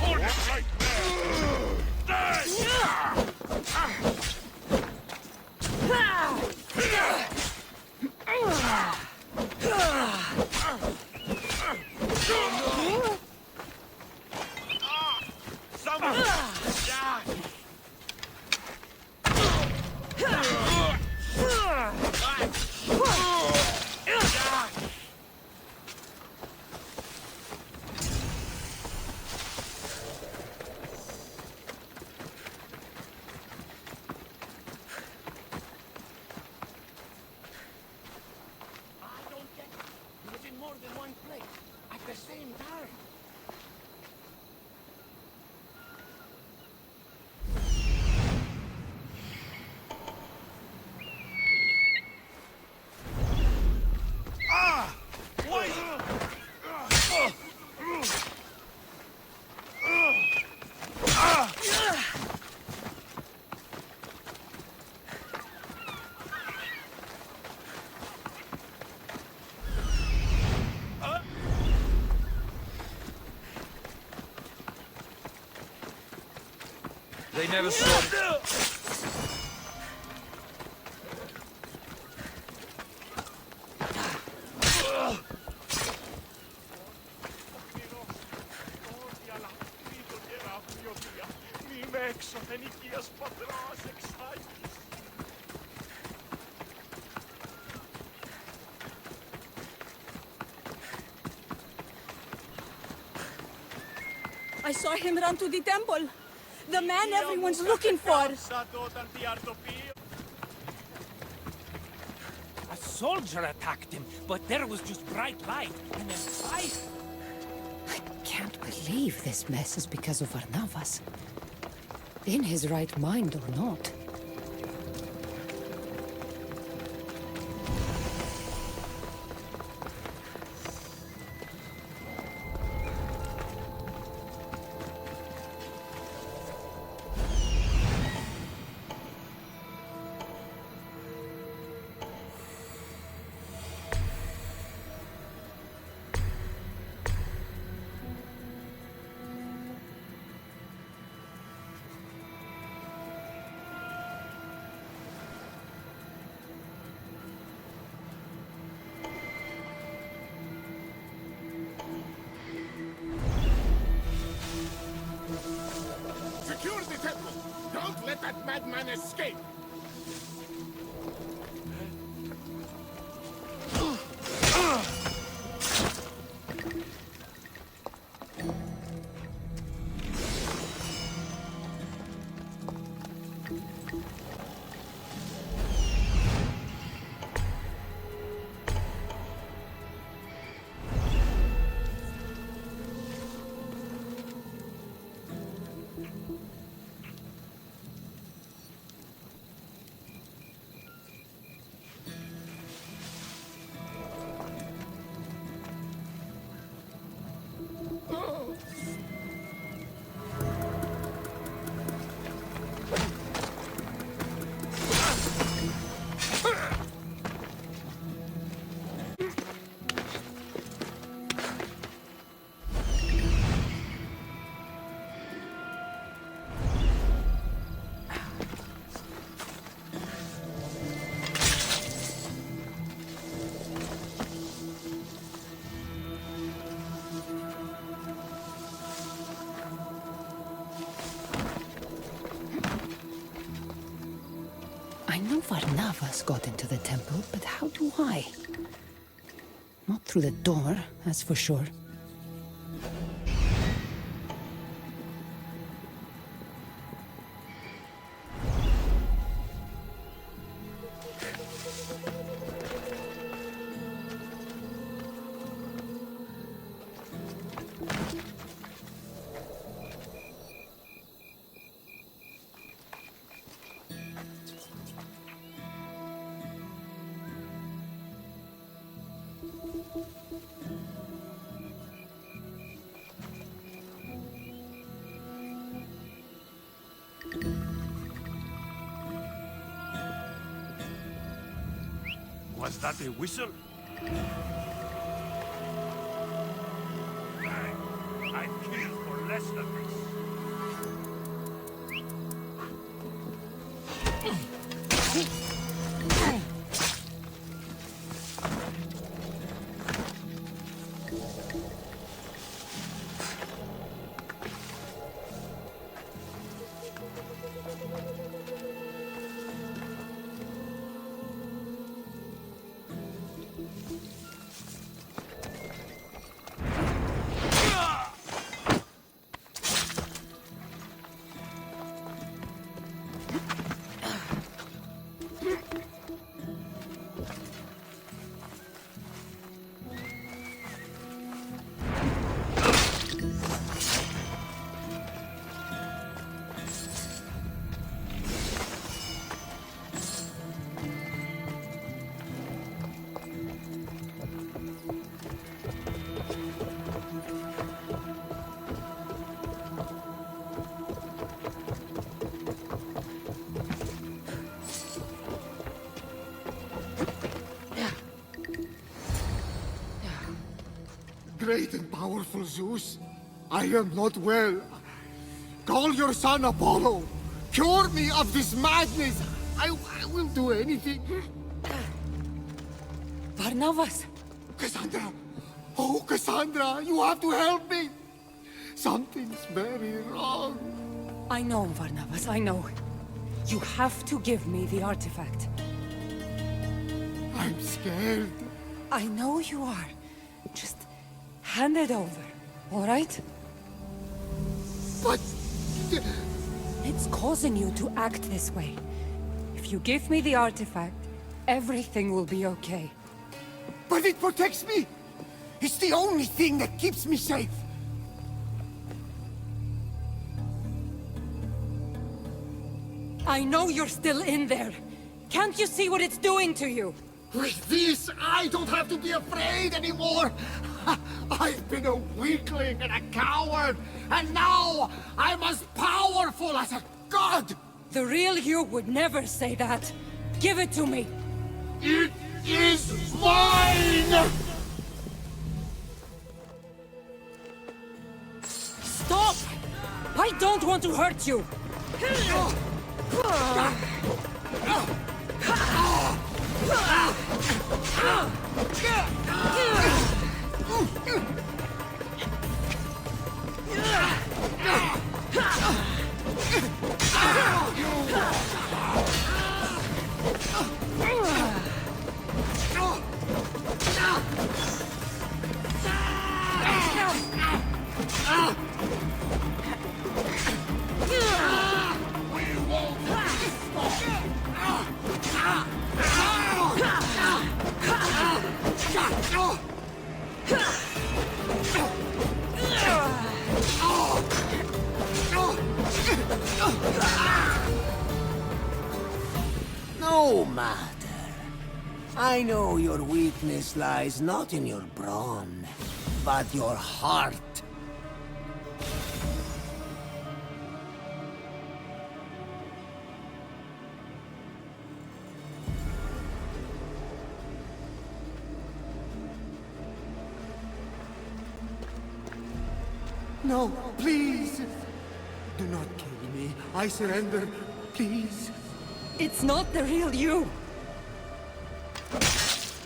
Hold it right I don't get it. He was in more than one place at the same time. They never saw it. I saw him run to the temple. The man everyone's looking for. A soldier attacked him, but there was just bright light, and then fire. I can't believe this mess is because of Barnabas. In his right mind or not. Secure the temple! Don't let that madman escape! I know Barnabas got into the temple, but how do I? Not through the door, that's for sure. Was that a whistle? I'd kill for less than this. Great and powerful Zeus, I am not well. Call your son Apollo. Cure me of this madness. I will do anything. Barnabas! Kassandra! Oh, Kassandra, you have to help me. Something's very wrong. I know, Barnabas, I know. You have to give me the artifact. I'm scared. I know you are. Just hand it over, all right? But... It's causing you to act this way. If you give me the artifact, everything will be okay. But it protects me. It's the only thing that keeps me safe. I know you're still in there. Can't you see what it's doing to you? With this, I don't have to be afraid anymore. I've been a weakling and a coward, and now I'm as powerful as a god! The real you would never say that. Give it to me. It is mine! Stop! I don't want to hurt you! No matter. I know your weakness lies not in your brawn, but your heart. No, please! Do not kill me. I surrender. Please. It's not the real you!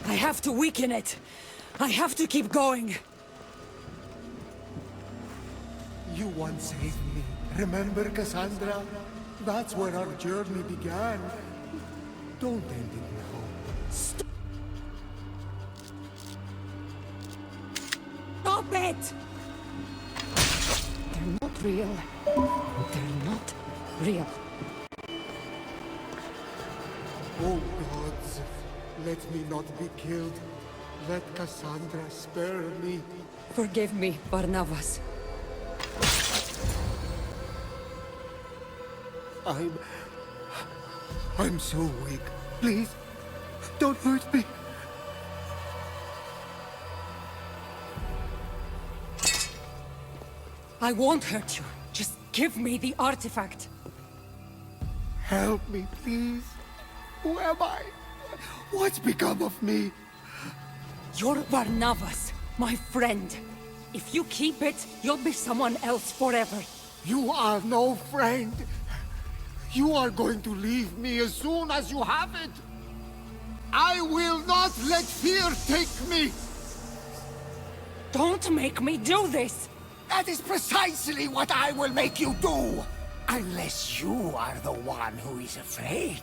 I have to weaken it. I have to keep going. You once saved me. Remember, Kassandra? That's where our journey began. Don't end it now. Stop it! They're not real. They're not real. Oh gods, let me not be killed. Let Kassandra spare me. Forgive me, Barnabas. I'm so weak. Please, don't hurt me. I won't hurt you. Just give me the artifact. Help me, please. Who am I? What's become of me? You're Barnabas, my friend. If you keep it, you'll be someone else forever. You are no friend. You are going to leave me as soon as you have it. I will not let fear take me. Don't make me do this! That is precisely what I will make you do. Unless you are the one who is afraid.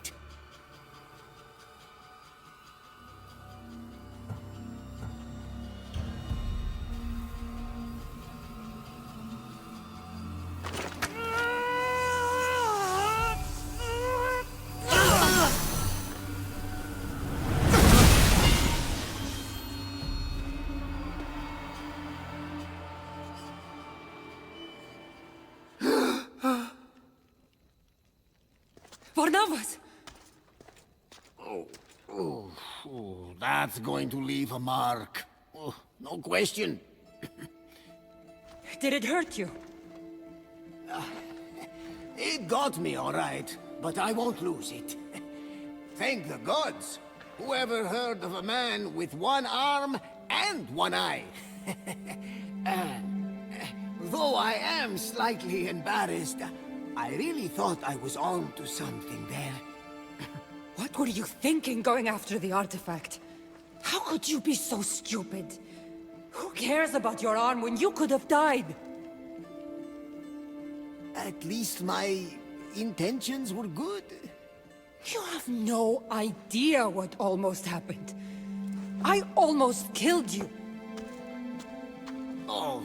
Barnabas! That's going to leave a mark. No question. Did it hurt you? It got me, all right, but I won't lose it. Thank the gods. Whoever heard of a man with one arm and one eye? Though I am slightly embarrassed, I really thought I was on to something there. What were you thinking going after the artifact? How could you be so stupid? Who cares about your arm when you could have died? At least my intentions were good. You have no idea what almost happened. I almost killed you. Oh,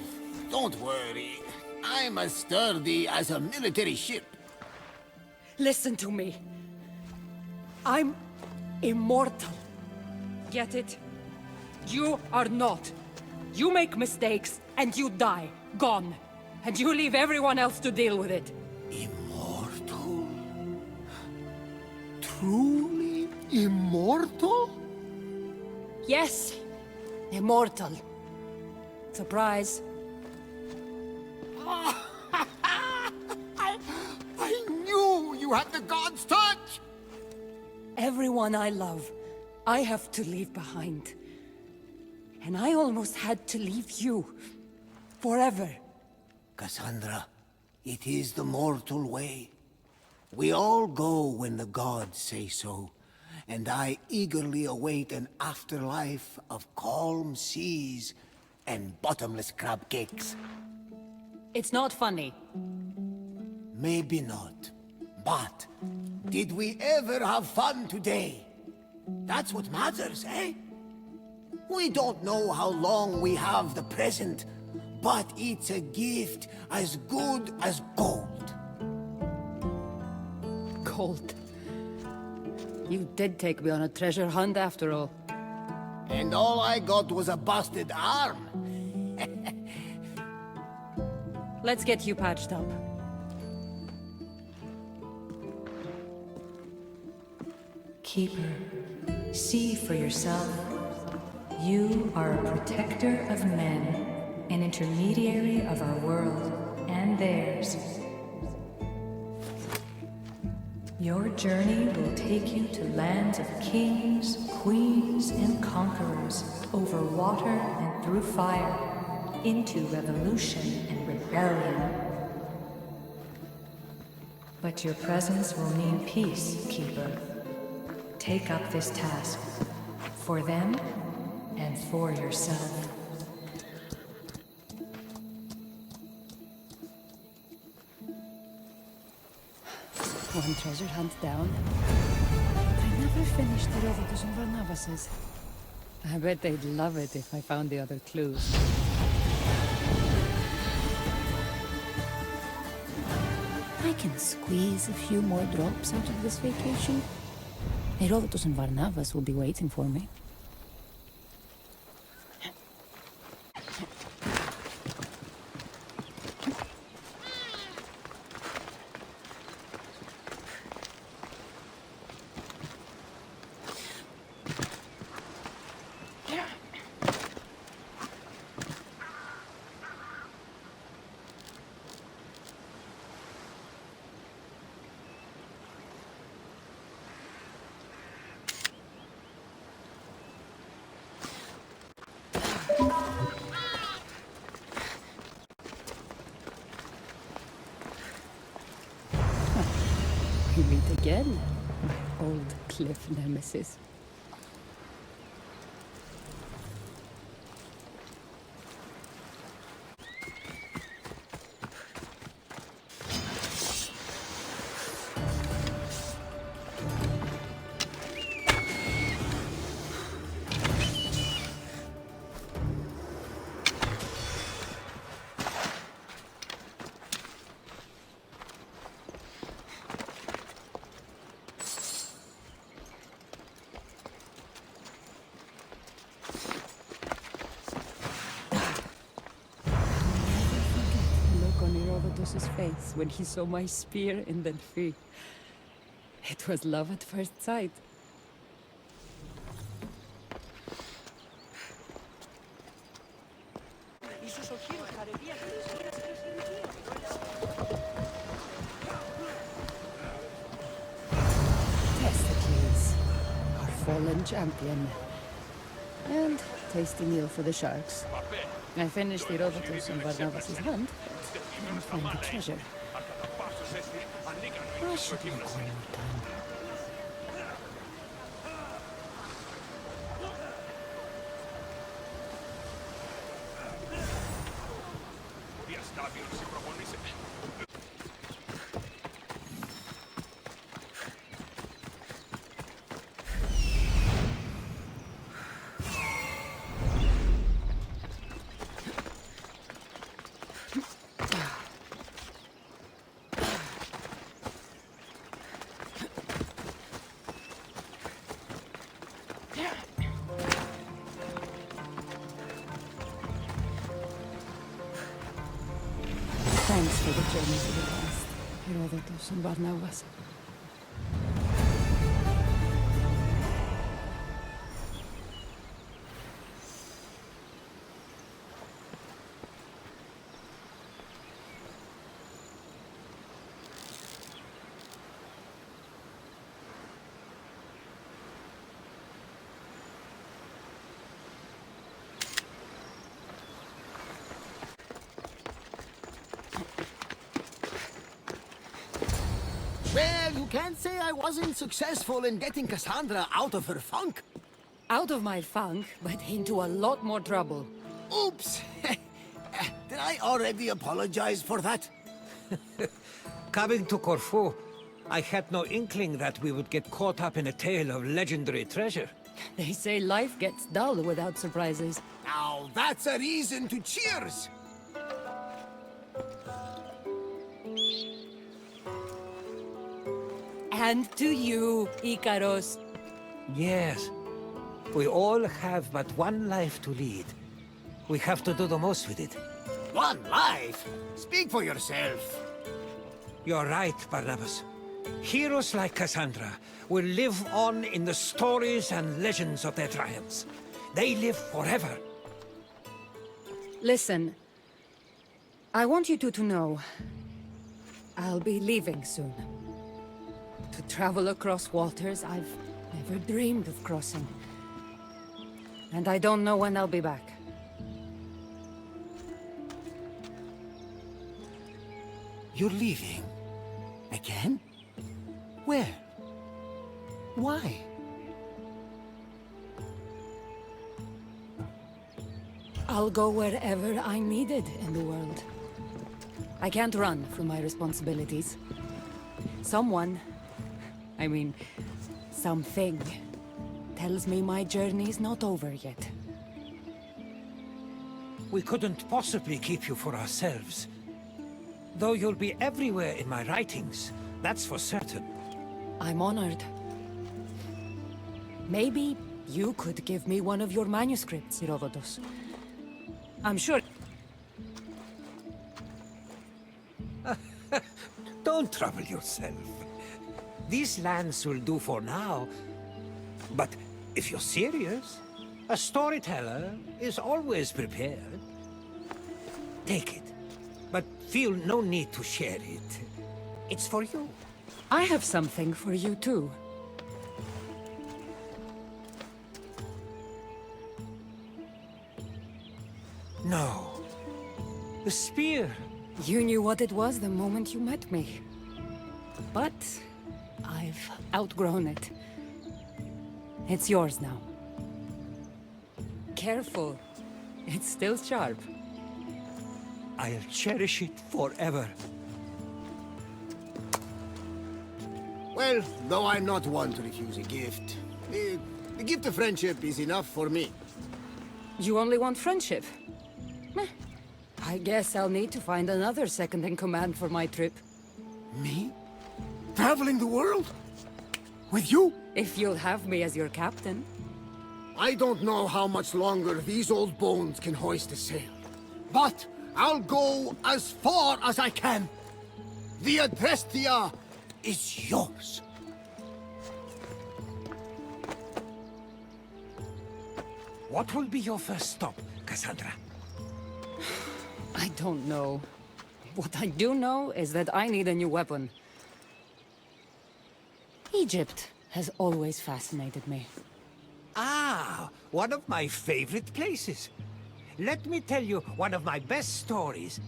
don't worry. I'm as sturdy as a military ship. Listen to me. I'm immortal. Get it? You are not. You make mistakes, and you die. Gone. And you leave everyone else to deal with it. Immortal? Truly immortal? Yes. Immortal. Surprise. I knew you had the god's touch! Everyone I love, I have to leave behind. And I almost had to leave you. Forever. Kassandra, it is the mortal way. We all go when the gods say so, and I eagerly await an afterlife of calm seas and bottomless crab cakes. It's not funny. Maybe not, but did we ever have fun today? That's what matters, eh? We don't know how long we have the present, but it's a gift as good as gold. Gold. You did take me on a treasure hunt after all. And all I got was a busted arm. Let's get you patched up. Keeper, see for yourself. You are a protector of men, an intermediary of our world and theirs. Your journey will take you to lands of kings, queens, and conquerors, over water and through fire, into revolution and rebellion. But your presence will mean peace, Keeper. Take up this task, for them and for yourself. One treasure hunt down. I never finished the other dozen Barnabases. I bet they'd love it if I found the other clues. I can squeeze a few more drops out of this vacation. Herodotus and Barnabas will be waiting for me. We meet again, my old cliff nemesis. His face when he saw my spear in that tree. It was love at first sight. Testicles, our fallen champion. And tasty meal for the sharks. I finished Herodotus and Barnabas' hunt, but didn't find the treasure. I should look one more time. Thanks for the journey to the past, Herodotus and Barnabas. Well, you can't say I wasn't successful in getting Kassandra out of her funk. Out of my funk, but into a lot more trouble. Oops! Did I already apologize for that? Coming to Korfu, I had no inkling that we would get caught up in a tale of legendary treasure. They say life gets dull without surprises. Now, that's a reason to cheers! And to you, Icaros. Yes. We all have but one life to lead. We have to do the most with it. One life? Speak for yourself. You're right, Barnabas. Heroes like Kassandra will live on in the stories and legends of their triumphs. They live forever. Listen, I want you two to know I'll be leaving soon. To travel across waters I've never dreamed of crossing. And I don't know when I'll be back. You're leaving? Again? Where? Why? I'll go wherever I'm needed in the world. I can't run from my responsibilities. Someone, I mean, something, tells me my journey's not over yet. We couldn't possibly keep you for ourselves. Though you'll be everywhere in my writings, that's for certain. I'm honored. Maybe you could give me one of your manuscripts, Herodotus. I'm sure... Don't trouble yourself. These lands will do for now. But if you're serious, a storyteller is always prepared. Take it, but feel no need to share it. It's for you. I have something for you too. No. The spear. You knew what it was the moment you met me. But outgrown it. It's yours now. Careful. It's still sharp. I'll cherish it forever. Well, though I'm not one to refuse a gift, the gift of friendship is enough for me. You only want friendship? Meh. I guess I'll need to find another second-in-command for my trip. Me? Traveling the world? With you? If you'll have me as your captain. I don't know how much longer these old bones can hoist a sail. But I'll go as far as I can. The Adrestia is yours. What will be your first stop, Kassandra? I don't know. What I do know is that I need a new weapon. Egypt has always fascinated me. Ah, one of my favorite places. Let me tell you one of my best stories.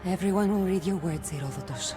Everyone will read your words, Herodotus.